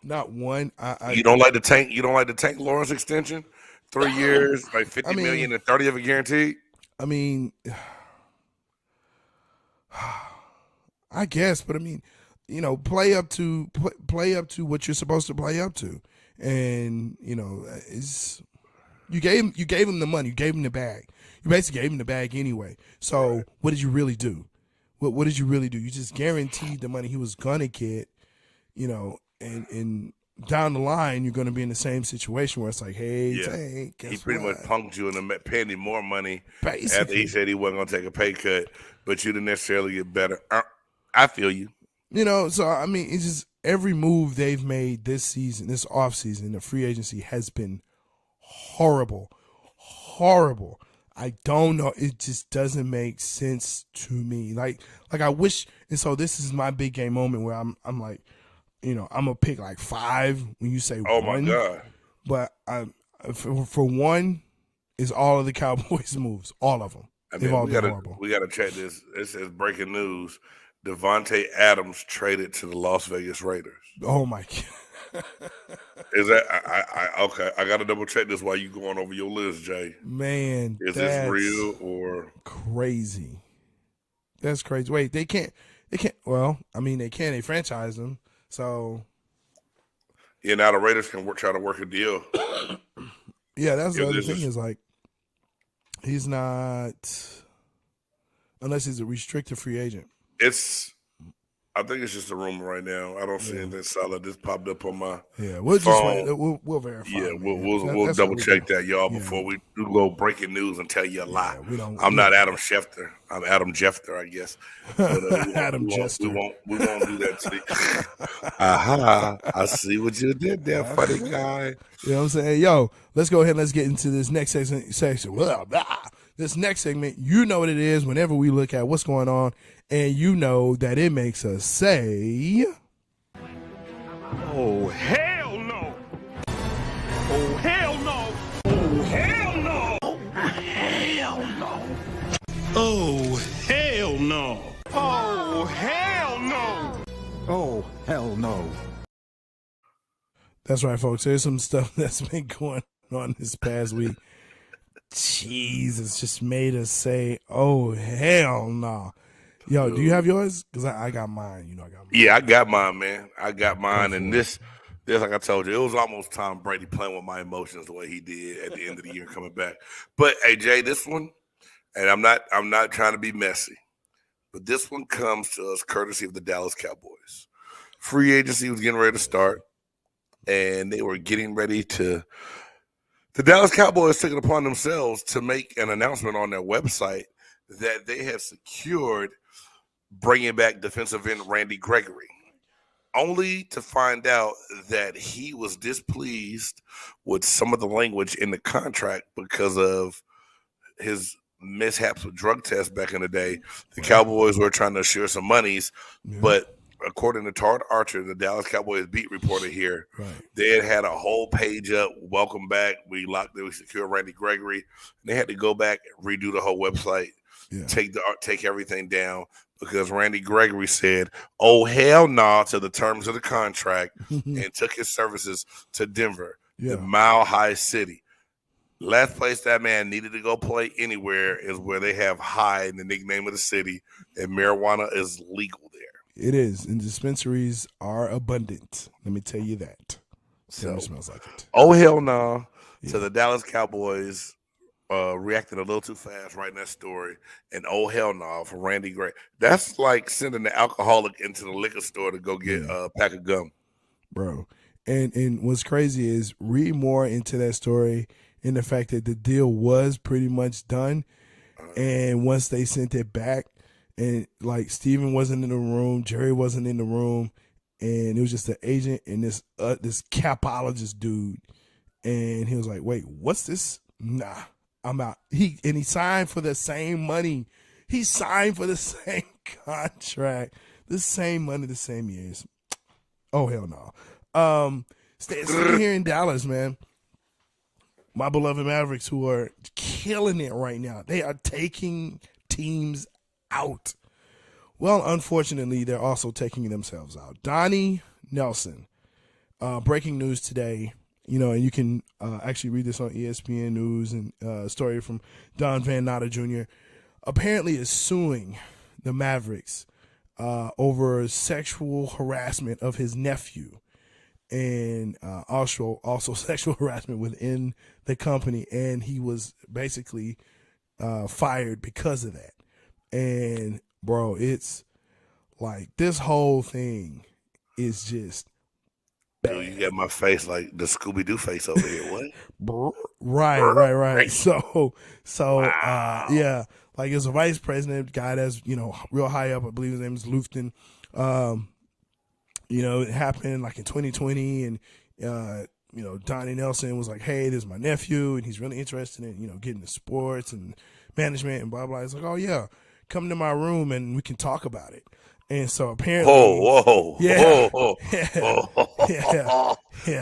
Not one. You don't like the Tank? You don't like the Tank Lawrence extension? 3 years, like $50 million and 30 of it guaranteed. I mean, I guess, but I mean, play up to what you're supposed to play up to, and you gave him the money, you gave him the bag, you basically gave him the bag anyway. So what did you really do? What did you really do? You just guaranteed the money he was gonna get, and down the line you're gonna be in the same situation where it's like, hey, Tank, guess he pretty what? much punked you and paid him more money Basically. after he said he wasn't gonna take a pay cut, but you didn't necessarily get better. I feel you. So I mean, it's just every move they've made this season, this offseason, the free agency has been horrible. I don't know. It just doesn't make sense to me. Like I wish. And so this is my big game moment where I'm like, I'm gonna pick like 5 when you say oh one. My God. But for one, is all of the Cowboys moves, all of them. They've all been horrible. We gotta check this. It says breaking news. Devante Adams traded to the Las Vegas Raiders. Oh my God. Is that okay? I gotta double check this while you going over your list, Jay. Man, is this real or crazy? That's crazy. Wait, they can't. Well, I mean, they can. They franchise them, so now the Raiders can try to work a deal. Yeah, that's the other thing is like he's not unless he's a restricted free agent. I think it's just a rumor right now. I don't see anything solid. This popped up on my we'll phone. Just wait. We'll verify. Yeah, we'll double check that, y'all, before we do go breaking news and tell you a lie. I'm not Adam Schefter. I'm Adam Jeffter, I guess. But, Adam Jester. We won't do that to you. Aha! I see what you did there, funny guy. You know what I'm saying? Yo, let's go ahead and let's get into this next section. Blah, blah. This next segment, you know what it is whenever we look at what's going on, and you know that it makes us say, oh, hell no. Oh, hell no. Oh, hell no. Oh, hell no. Oh, hell no. Oh, hell no. Oh, hell no. That's right, folks. There's some stuff that's been going on this past week. Jesus just made us say, oh, hell no. Yo, do you have yours? Because I got mine. I got mine. Yeah, I got mine, man. I got mine. And this, like I told you, it was almost Tom Brady playing with my emotions the way he did at the end of the year coming back. But, hey, Jay, this one, and I'm not trying to be messy, but this one comes to us courtesy of the Dallas Cowboys. Free agency was getting ready to start, and they were getting ready to – the Dallas Cowboys took it upon themselves to make an announcement on their website that they have secured bringing back defensive end Randy Gregory, only to find out that he was displeased with some of the language in the contract because of his mishaps with drug tests back in the day. The Cowboys were trying to share some monies, but according to Todd Archer, the Dallas Cowboys beat reporter here, they had a whole page up, welcome back. We secured Randy Gregory. And they had to go back and redo the whole website, take everything down because Randy Gregory said, oh, hell no, to the terms of the contract and took his services to Denver, the Mile High City. Last place that man needed to go play anywhere is where they have high in the nickname of the city, and marijuana is legal there. It is, and dispensaries are abundant. Let me tell you that. So, It smells like it. Oh hell no! Yeah. So the Dallas Cowboys reacted a little too fast writing that story, and oh hell no for Randy Gray. That's like sending the alcoholic into the liquor store to go get a pack of gum, bro. And what's crazy is read more into that story in the fact that the deal was pretty much done, and once they sent it back, and like Steven wasn't in the room, Jerry wasn't in the room, and it was just the agent and this capologist dude, and he was like, "Wait, what's this? Nah, I'm out." He signed for the same money. He signed for the same contract, the same money, the same years. Oh hell no. Sitting here in Dallas, man. My beloved Mavericks, who are killing it right now, they are taking teams out. Well, unfortunately, they're also taking themselves out. Donnie Nelson, breaking news today, and you can actually read this on ESPN News, and a story from Don Van Natta Jr., apparently is suing the Mavericks over sexual harassment of his nephew, and also sexual harassment within the company, and he was basically fired because of that. And bro, it's like this whole thing is just bad. Dude, you got my face like the Scooby-Doo face over here. What? Right. So Wow. yeah, like it's a vice president guy that's real high up. I believe his name is Lufton. It happened like in 2020, and Donnie Nelson was like, "Hey, this is my nephew, and he's really interested in getting into sports and management and blah blah." It's like, "Oh yeah, come to my room and we can talk about it." And so apparently, Whoa. yeah.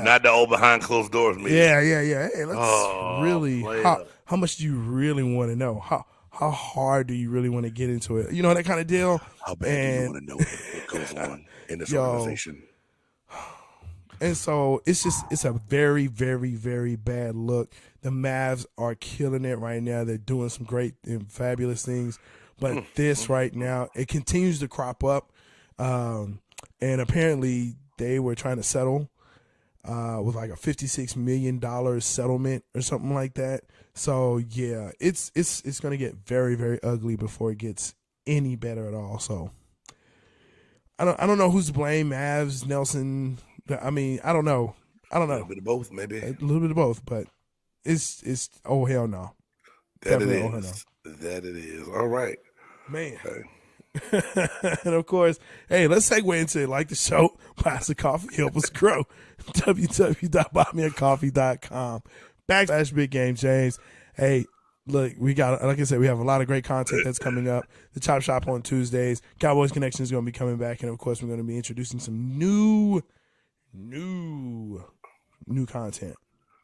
Not the old behind closed doors meeting. Yeah. Hey, let's really. How much do you really want to know? How hard do you really want to get into it? That kind of deal. How bad do you want to know what goes on in this organization? And so it's a very, very, very bad look. The Mavs are killing it right now. They're doing some great and fabulous things. But this right now, it continues to crop up. And apparently they were trying to settle with like a $56 million settlement or something like that. So yeah, it's going to get very, very ugly before it gets any better at all. So I don't know who's to blame, Mavs, Nelson. I mean, I don't know. A little bit of both, maybe. A little bit of both, but it's oh hell no. That it Definitely is. oh hell no. That it is. All right. Man. Okay. And of course, hey, let's segue into like the show. Buy us a coffee, help us grow. www.buymeacoffee.com/Big Game James. Hey, look, we got, like I said, we have a lot of great content that's coming up. The Chop Shop on Tuesdays. Cowboys Connection is going to be coming back, and of course, we're going to be introducing some new content,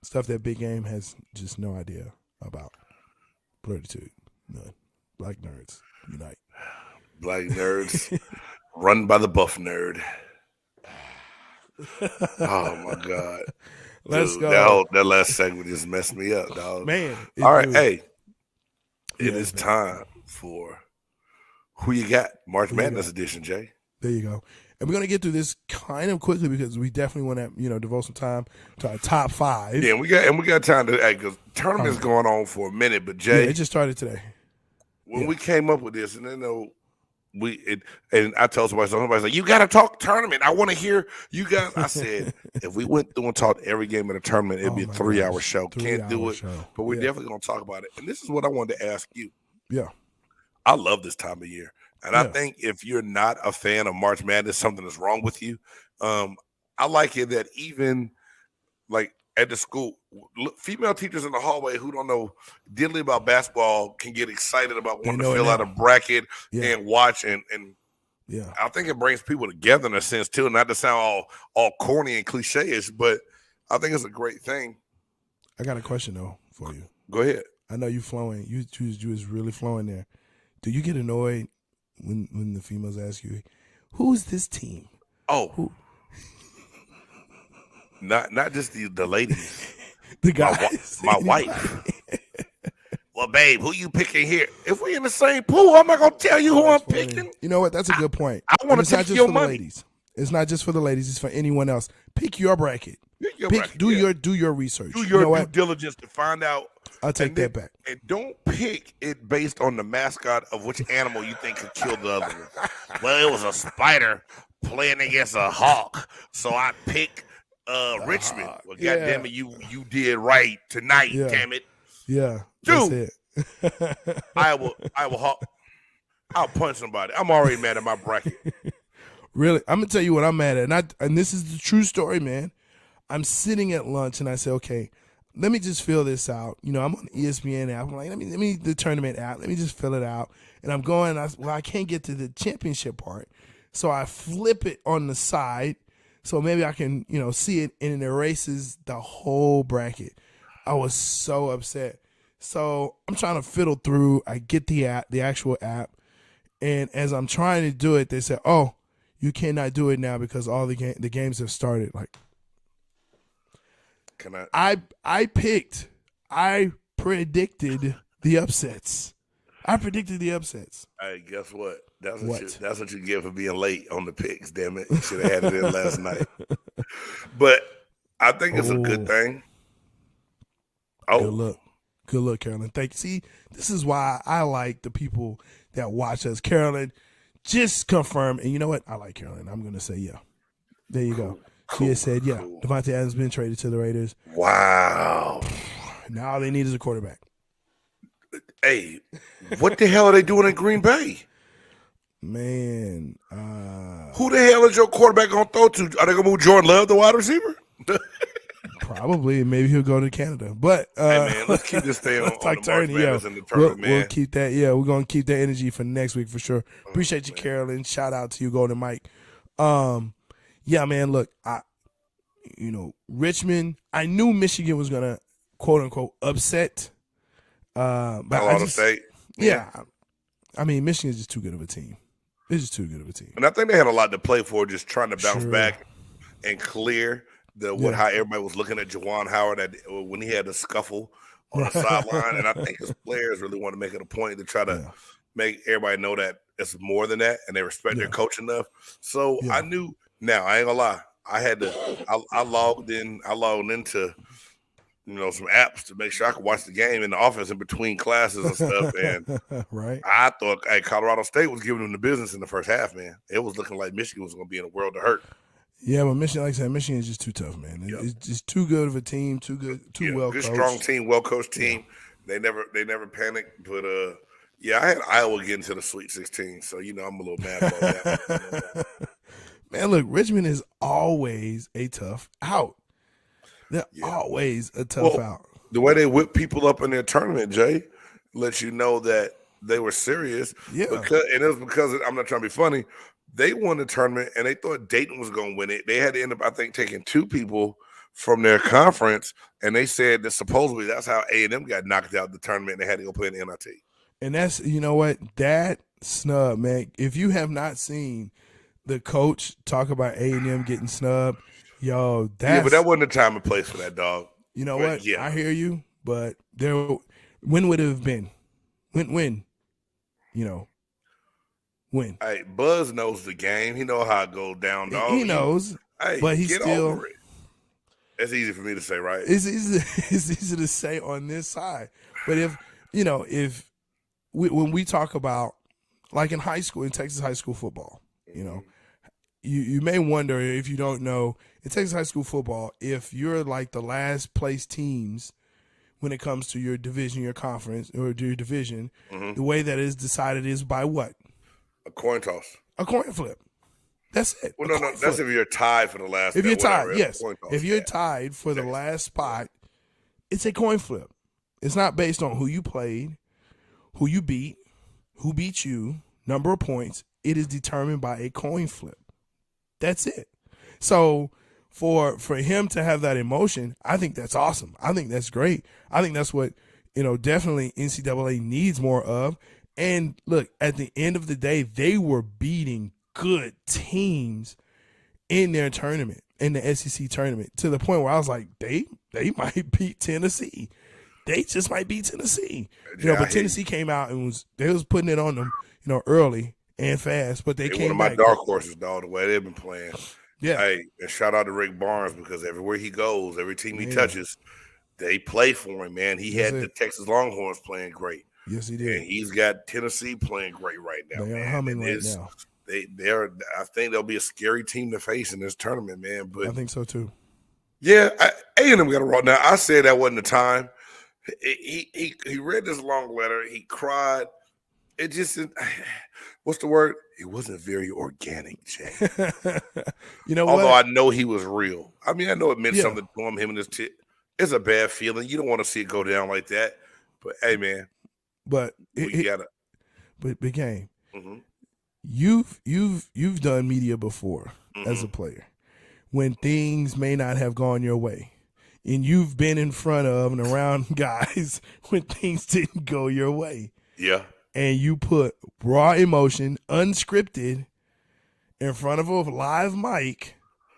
stuff that Big Game has just no idea about. Pluritude, none. Black nerds unite. Black nerds run by the buff nerd. Oh my God. Let's go. That last segment just messed me up, dog. Man. All right, hey. It is time for Who You Got? March Madness edition, Jay. There you go. And we're going to get through this kind of quickly because we definitely want to, devote some time to our top five. Yeah, we got time to, because tournament's going on for a minute, but Jay. Yeah, it just started today. When we came up with this, and then and I told somebody's like, "You got to talk tournament. I want to hear you guys." I said, if we went through and talked every game of the tournament, it'd be a 3-hour show. Can't do it, but we're definitely going to talk about it. And this is what I wanted to ask you. Yeah, I love this time of year, and I think if you're not a fan of March Madness, something is wrong with you. I like it that even like at the school, female teachers in the hallway who don't know diddly about basketball can get excited about wanting to fill out a bracket and watch. And I think it brings people together in a sense too, not to sound all corny and cliche-ish, but I think it's a great thing. I got a question though for you. Go ahead. I know you flowing. You was really flowing there. Do you get annoyed when the females ask you, "Who's this team?" Oh, who? Not just the ladies. The guys. My wife. well, babe, who you picking here? If we in the same pool, I'm not gonna tell you who I'm picking. You know what? That's a good point. I want to It's not take just your for money. the ladies. It's not just for the ladies. It's for anyone else. Pick your bracket. Pick your bracket, do your research. Do You your know due what? diligence to find out. I'll take that back. And don't pick it based on the mascot of which animal you think could kill the other one. Well, it was a spider playing against a hawk, so I picked Richmond. Well, yeah. goddamn it, you did right tonight. Yeah. Damn it, Yeah, dude. that's it. I will hawk. I'll punch somebody. I'm already mad at my bracket. Really, I'm gonna tell you what I'm mad at, and this is the true story, man. I'm sitting at lunch and I say, okay, let me just fill this out. You know, I'm on the ESPN app. I'm like, let me the tournament app. Let me just fill it out. And I'm going. I can't get to the championship part, so I flip it on the side, so maybe I can see it, and it erases the whole bracket. I was so upset. So I'm trying to fiddle through. I get the app, the actual app, and as I'm trying to do it, they said, "Oh, you cannot do it now because all the games have started." Like, Can I predicted the upsets. I predicted the upsets. Hey, guess what? That's what you get for being late on the picks. Damn it, you should have had it in last night. But I think it's a good thing. Oh, Good look, Carolyn. Thank you. See, this is why I like the people that watch us. Carolyn just confirmed, and you know what? I like Carolyn. I'm going to say yeah. There you go. She has said yeah. Devante Adams been traded to the Raiders. Wow. Now all they need is a quarterback. Hey, what the hell are they doing in Green Bay? Man. Who the hell is your quarterback going to throw to? Are they going to move Jordan Love, the wide receiver? Probably. Maybe he'll go to Canada. But hey, man, let's keep this thing on the March Madness in the tournament, man. We'll keep that. Yeah, we're going to keep that energy for next week for sure. Appreciate you, Carolyn. Shout out to you, Golden Mike. Yeah, man, look, Richmond, I knew Michigan was going to, quote unquote, upset. But Colorado State. Yeah. I mean, Michigan is just too good of a team. It's just too good of a team. And I think they had a lot to play for, just trying to bounce back and clear how everybody was looking at Juwan Howard when he had a scuffle on the sideline. And I think his players really want to make it a point to try to make everybody know that it's more than that, and they respect their coach enough. So I knew. Now I ain't gonna lie. I logged into some apps to make sure I could watch the game in the office in between classes and stuff. And right. I thought, Colorado State was giving them the business in the first half, man. It was looking like Michigan was going to be in a world of hurt. Yeah, but Michigan, like I said, Michigan is just too tough, man. It's just too good of a team, too well coached. Good, strong team, well coached team. They never panicked, but I had Iowa getting to the Sweet 16, so I'm a little mad about that. Man, look, Richmond is always a tough out. They're always a tough out. The way they whip people up in their tournament, Jay, lets you know that they were serious. Yeah. And it was because, I'm not trying to be funny, they won the tournament and they thought Dayton was going to win it. They had to end up, I think, taking 2 people from their conference, and they said that supposedly that's how A&M got knocked out of the tournament and they had to go play in the NIT. And that's, that snub, man, if you have not seen the coach talk about A&M getting snubbed, but that wasn't the time and place for that, dog. You know what? Yeah. I hear you, but when would it have been? When? When? Hey, Buzz knows the game. He knows how it goes down, dog. He knows, but he's still. Over it. That's easy for me to say, right? It's easy to say on this side, but when we talk about, like in high school, in Texas high school football, you may wonder, if you don't know, in Texas high school football, if you're like the last place teams when it comes to your division, your conference, or your division, the way that is decided is by what? A coin toss. A coin flip. That's it. Well, no, that's if you're tied for the last. If you're tied, yes. If you're tied for the last spot, it's a coin flip. It's not based on who you played, who you beat, who beat you, number of points. It is determined by a coin flip. That's it. So for him to have that emotion, I think that's awesome. I think that's great. I think that's what, definitely NCAA needs more of. And look, at the end of the day, they were beating good teams in their tournament, in the SEC tournament, to the point where I was like, they might beat Tennessee. they just might beat Tennessee. But Tennessee came out and they was putting it on them, early and fast. But they came one of my back. dark horses, dog. The way they've been playing. Yeah. Hey, and shout out to Rick Barnes because everywhere he goes, every team he touches, they play for him. Man, he had the Texas Longhorns playing great. Yes, he did. And he's got Tennessee playing great right now. They are man. humming right now. They're. I think they'll be a scary team to face in this tournament, man. But I think so too. Yeah, A&M got it wrong. Now I said that wasn't the time. He read this long letter. He cried. It just, what's the word? It wasn't very organic, Jay. Although I know he was real. I mean, I know it meant something to him and his it's a bad feeling. You don't want to see it go down like that. But hey, man. But we gotta. But Big Game, you've done media before as a player when things may not have gone your way, and you've been in front of and around guys when things didn't go your way. Yeah. And you put raw emotion, unscripted, in front of a live mic,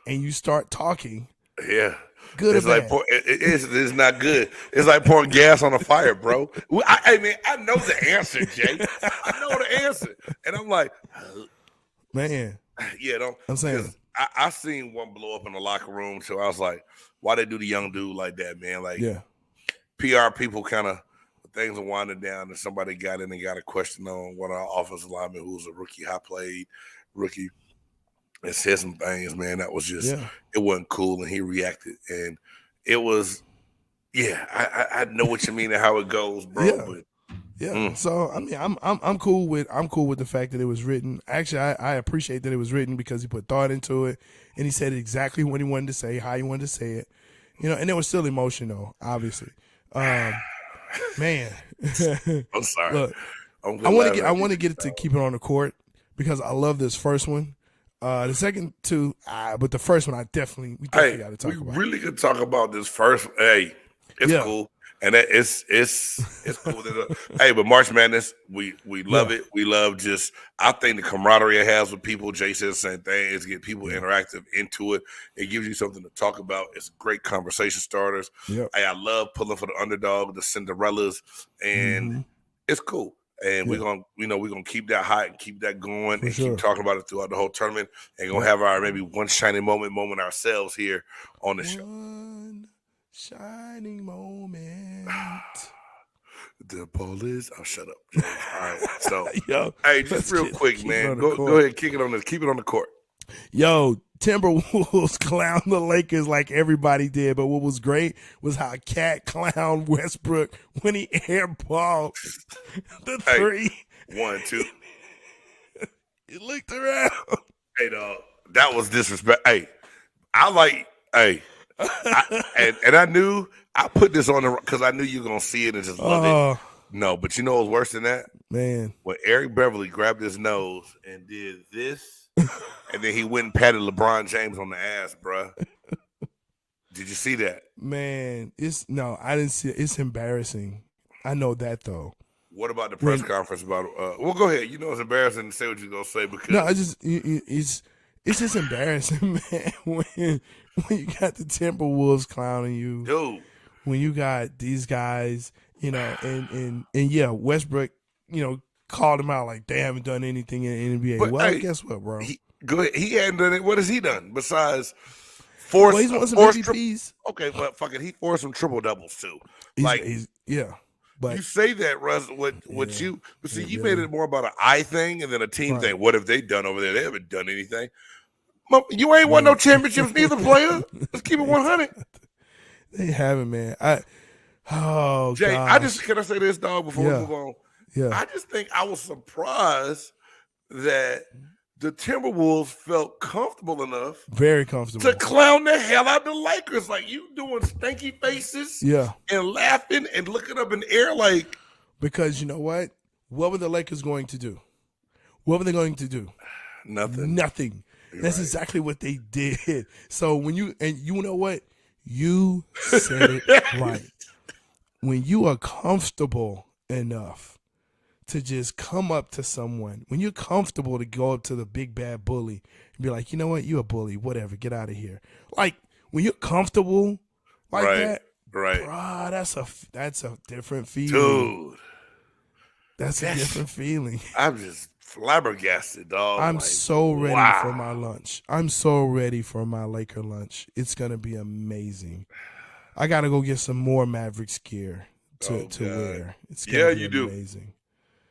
and you start talking. Yeah. Good it's or like bad? it's not good. It's like pouring gas on a fire, bro. I mean, I know the answer, Jay. I know the answer, and I'm like, man, I'm saying I seen one blow up in the locker room, so I was like, why they do the young dude like that, man? Like, PR people kind of things are winding down, and somebody got in and got a question on one of our offensive linemen who was a rookie, high played rookie. And said some things, man, that was just, it wasn't cool, and he reacted. And it was, I know what you mean and how it goes, bro. So I mean, I'm cool with the fact that it was written. Actually, I appreciate that it was written because he put thought into it, and he said exactly what he wanted to say, how he wanted to say it, and there was still emotion though, obviously. Man, I'm sorry. Look, I want to get it to keep it on the court because I love this first one. The second two, but the first one, we definitely got to talk about. We really could talk about this first. Hey, it's cool, and it's cool. Hey, but March Madness, we love it. We love I think the camaraderie it has with people. Jay said the same thing. Is get people interactive into it. It gives you something to talk about. It's great conversation starters. Hey, I love pulling for the underdog, the Cinderellas, and it's cool. And we're gonna keep that hot and keep that going and keep talking about it throughout the whole tournament. And gonna have our maybe one shining moment ourselves here on the show. One shining moment. The ball is. Oh, shut up, James. All right. So, hey, just real quick, man. Go ahead, kick it on this. Keep it on the court. Yo, Timberwolves clown the Lakers like everybody did, but what was great was how Cat clowned Westbrook when he airballed the three. 1, 2. He looked around. Hey, dog, that was disrespect. Hey, and I knew I put this on because I knew you were gonna see it and just love it. No, but you know what's worse than that, man? When Eric Beverly grabbed his nose and did this. And then he went and patted LeBron James on the ass, bruh. Did you see that? Man, I didn't see it. It's embarrassing. I know that though. What about the press conference about? Well, go ahead. You know it's embarrassing to say what you're gonna say because it's just embarrassing, man. When you got the Timberwolves clowning you, dude. When you got these guys, and Westbrook, called him out like they haven't done anything in the NBA. But, well, guess what, bro? He hadn't done it. What has he done besides force? Well, he's won some MVPs. Okay, but fuck it, he forced some triple doubles too. But you say that, Russ. What you see? You made it more about an I thing and then a team thing. What have they done over there? They haven't done anything. You ain't won no championships, neither player. Let's keep it 100. They haven't, man. Jay, gosh. Can I say this, dog? Before we move on. Yeah. I just think I was surprised that the Timberwolves felt comfortable enough, very comfortable, to clown the hell out of the Lakers. Like you doing stanky faces, and laughing and looking up in the air, like because you know what? What were the Lakers going to do? What were they going to do? Nothing. That's exactly what they did. So when you know what? You said it right. When you are comfortable enough to just come up to someone, when you're comfortable to go up to the big bad bully and be like, you know what, you a bully, whatever, get out of here. Like when you're comfortable like that, Right. Bruh, that's a different feeling. Dude. That's a different feeling. I'm just flabbergasted, dog. I'm like, so ready wow. for my lunch. I'm so ready for my Laker lunch. It's going to be amazing. I got to go get some more Mavericks gear to wear. It's going to be amazing.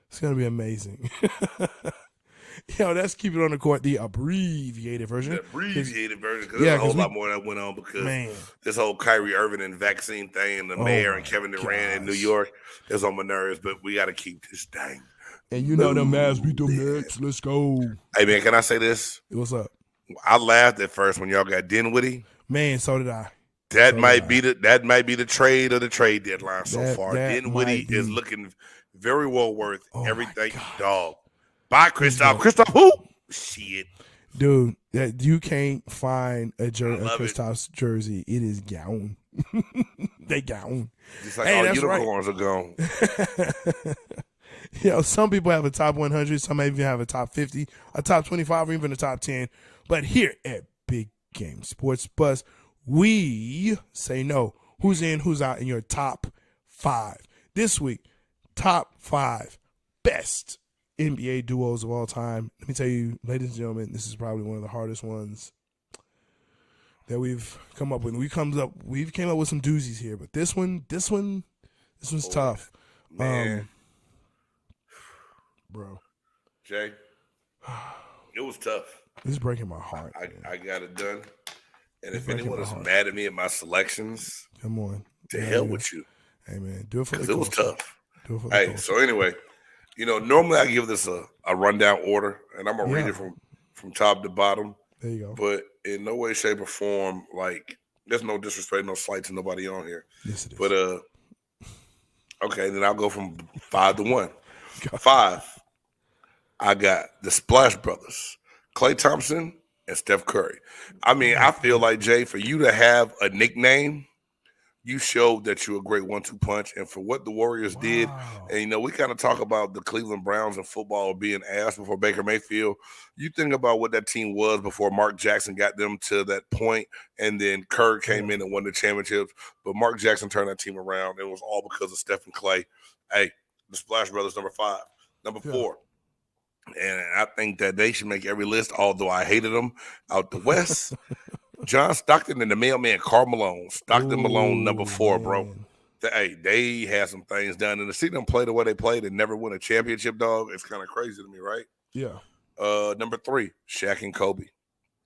It's going to be amazing. Yo, let's keep it on the court, the abbreviated version. The abbreviated version, because there's a whole lot more that went on because this whole Kyrie Irving and vaccine thing and the mayor and Kevin Durant in New York is on my nerves, but we got to keep this thing. And you know them Mavs beat them Nets. Let's go. Hey, man, can I say this? What's up? I laughed at first when y'all got Dinwiddie. Man, so did I. That might be the trade of the trade deadline so far. Dinwiddie is looking very well worth everything, dog. Bye, Kristaps. Kristaps who? Shit. Dude, you can't find a Kristaps jersey. It is gone. They gone. Just like all unicorns are gone. You know, some people have a top 100. Some even have a top 50, a top 25, or even a top 10. But here at Big Game Sports Buzz, we say no. Who's in, who's out in your top 5? This week, top 5 best NBA duos of all time. Let me tell you, ladies and gentlemen, this is probably one of the hardest ones that we've come up with. We've came up with some doozies here, but this one's tough. Man. Bro. Jay, it was tough. This is breaking my heart. I got it done. And if anyone is mad at me at my selections, come on. To hell with you. Hey, man, do it for the culture. It was tough. Do it for the culture. So anyway, you know, normally I give this a rundown order, and I'm going to read it from top to bottom. There you go. But in no way, shape, or form, like, there's no disrespect, no slight to nobody on here. Yes, it is. But, okay, then I'll go from 5 to 1. 5, I got the Splash Brothers, Klay Thompson and Steph Curry. I mean, I feel like, Jay, for you to have a nickname, you showed that you're a great 1-2 punch. And for what the Warriors did, and, you know, we kind of talk about the Cleveland Browns and football being ass before Baker Mayfield. You think about what that team was before Mark Jackson got them to that point, and then Kerr came in and won the championships. But Mark Jackson turned that team around. It was all because of Steph and Klay. Hey, the Splash Brothers, number 5. Number 4. And I think that they should make every list, although I hated them out the West. John Stockton and the mailman, Karl Malone. Malone, number 4, bro. Hey, they had some things done. And to see them play the way they played and never win a championship, dog, it's kind of crazy to me, right? Yeah. Number 3, Shaq and Kobe.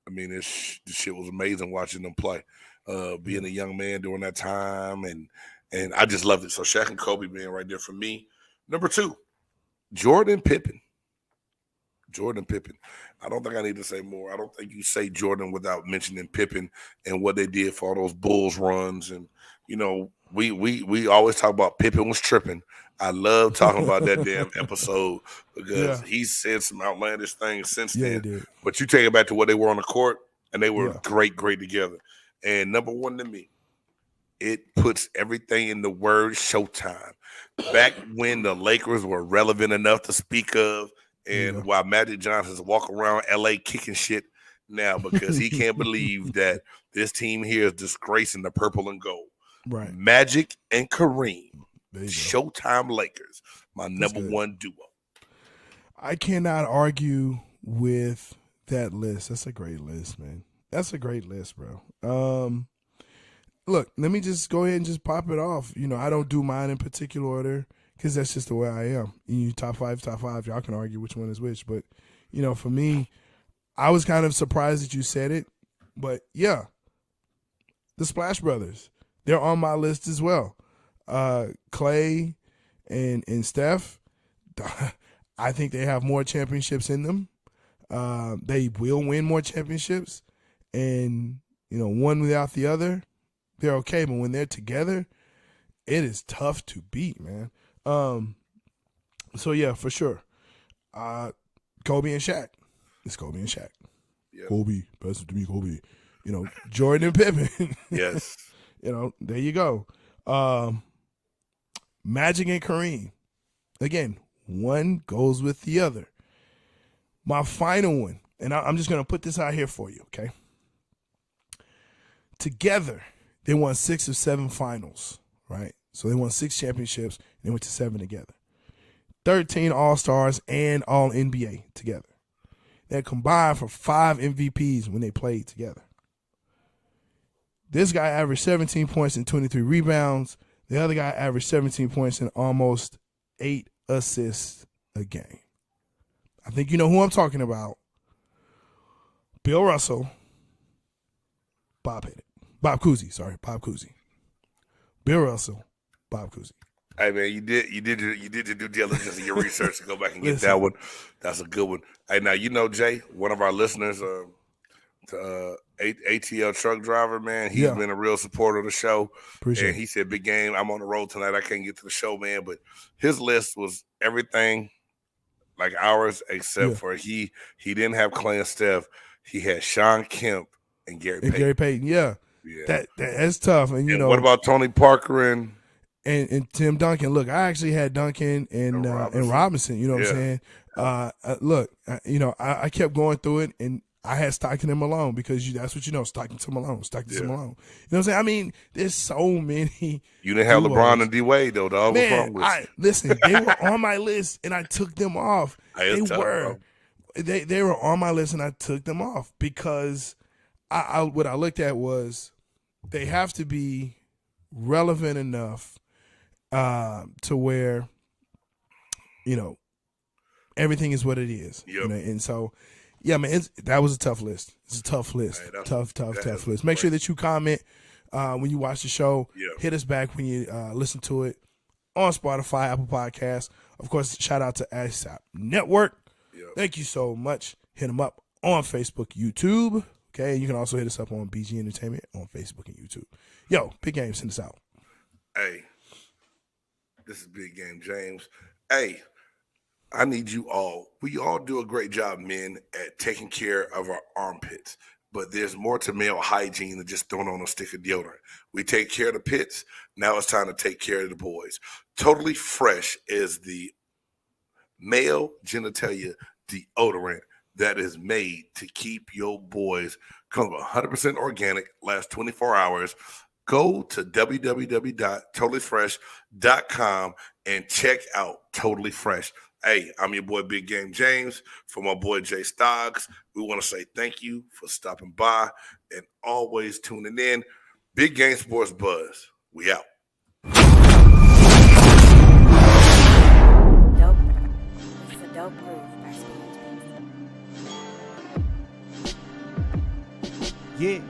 I mean, this shit was amazing watching them play. Being a young man during that time, and I just loved it. So Shaq and Kobe being right there for me. Number 2, Jordan Pippen. I don't think I need to say more. I don't think you say Jordan without mentioning Pippen and what they did for all those Bulls runs. And, you know, we always talk about Pippen was tripping. I love talking about that damn episode because he said some outlandish things since then. But you take it back to what they were on the court, and they were great together. And number 1 to me, it puts everything in the word Showtime. Back when the Lakers were relevant enough to speak of, and while Magic Johnson's walking around L.A. kicking shit now because he can't believe that this team here is disgracing the purple and gold. Right. Magic and Kareem, Showtime Lakers, my number 1 duo. I cannot argue with that list. That's a great list, man. That's a great list, bro. Look, let me just go ahead and just pop it off. You know, I don't do mine in particular order, because that's just the way I am. You top five. Y'all can argue which one is which. But, you know, for me, I was kind of surprised that you said it. But, yeah, the Splash Brothers, they're on my list as well. Klay and Steph, I think they have more championships in them. They will win more championships. And, you know, one without the other, they're okay. But when they're together, it is tough to beat, man. So yeah, for sure. Kobe and Shaq. It's Kobe and Shaq. Yep. Kobe, best to be Kobe. You know, Jordan and Pippen. Yes. You know, there you go. Magic and Kareem. Again, one goes with the other. My final one, and I'm just going to put this out here for you, okay? Together, They won 6 of 7 finals, right? So they won 6 championships, and they went to 7 together. 13 All-Stars and All-NBA together. They combined for 5 MVPs when they played together. This guy averaged 17 points and 23 rebounds. The other guy averaged 17 points and almost 8 assists a game. I think you know who I'm talking about. Bill Russell. Bob Cousy. Bill Russell, Bob Cousy. Hey man, you did your due diligence and your research to go back and get that one. That's a good one. Hey, now you know Jay, one of our listeners, ATL truck driver, man. He's been a real supporter of the show. Appreciate and he said, "Big game, I'm on the road tonight. I can't get to the show, man." But his list was everything like ours, except for he didn't have Clay and Steph. He had Sean Kemp and Gary Payton. Gary Payton, yeah. That's tough. And you know, what about Tony Parker and Tim Duncan? Look, I actually had Duncan and Robinson. You know what I'm saying? Look, you know, I kept going through it, and I had Stockton and Malone because that's what you know, Stockton to Malone. You know what I'm saying? I mean, there's so many. You didn't have LeBron and D-Wade, though, dog. Man, listen, they were on my list, and I took them off. They were on my list, and I took them off because what I looked at was they have to be relevant enough to where, you know, everything is what it is. Yep. You know? And so, yeah, man, that was a tough list. It's a tough list. Hey, tough list. Make sure that you comment when you watch the show. Yep. Hit us back when you listen to it on Spotify, Apple Podcasts. Of course, shout out to ASAP Network. Yep. Thank you so much. Hit them up on Facebook, YouTube. Okay, you can also hit us up on BG Entertainment on Facebook and YouTube. Yo, Big Game, send us out. Hey, this is Big Game James. Hey, I need you all. We all do a great job, men, at taking care of our armpits. But there's more to male hygiene than just throwing on a stick of deodorant. We take care of the pits. Now it's time to take care of the boys. Totally Fresh is the male genitalia deodorant that is made to keep your boys comfortable. 100% organic, lasts 24 hours. Go to www.totallyfresh.com and check out Totally Fresh. Hey, I'm your boy Big Game James. For my boy J-Stogs, we want to say thank you for stopping by and always tuning in. Big Game Sports Buzz. We out. Dope. It's a dope groove. Yeah.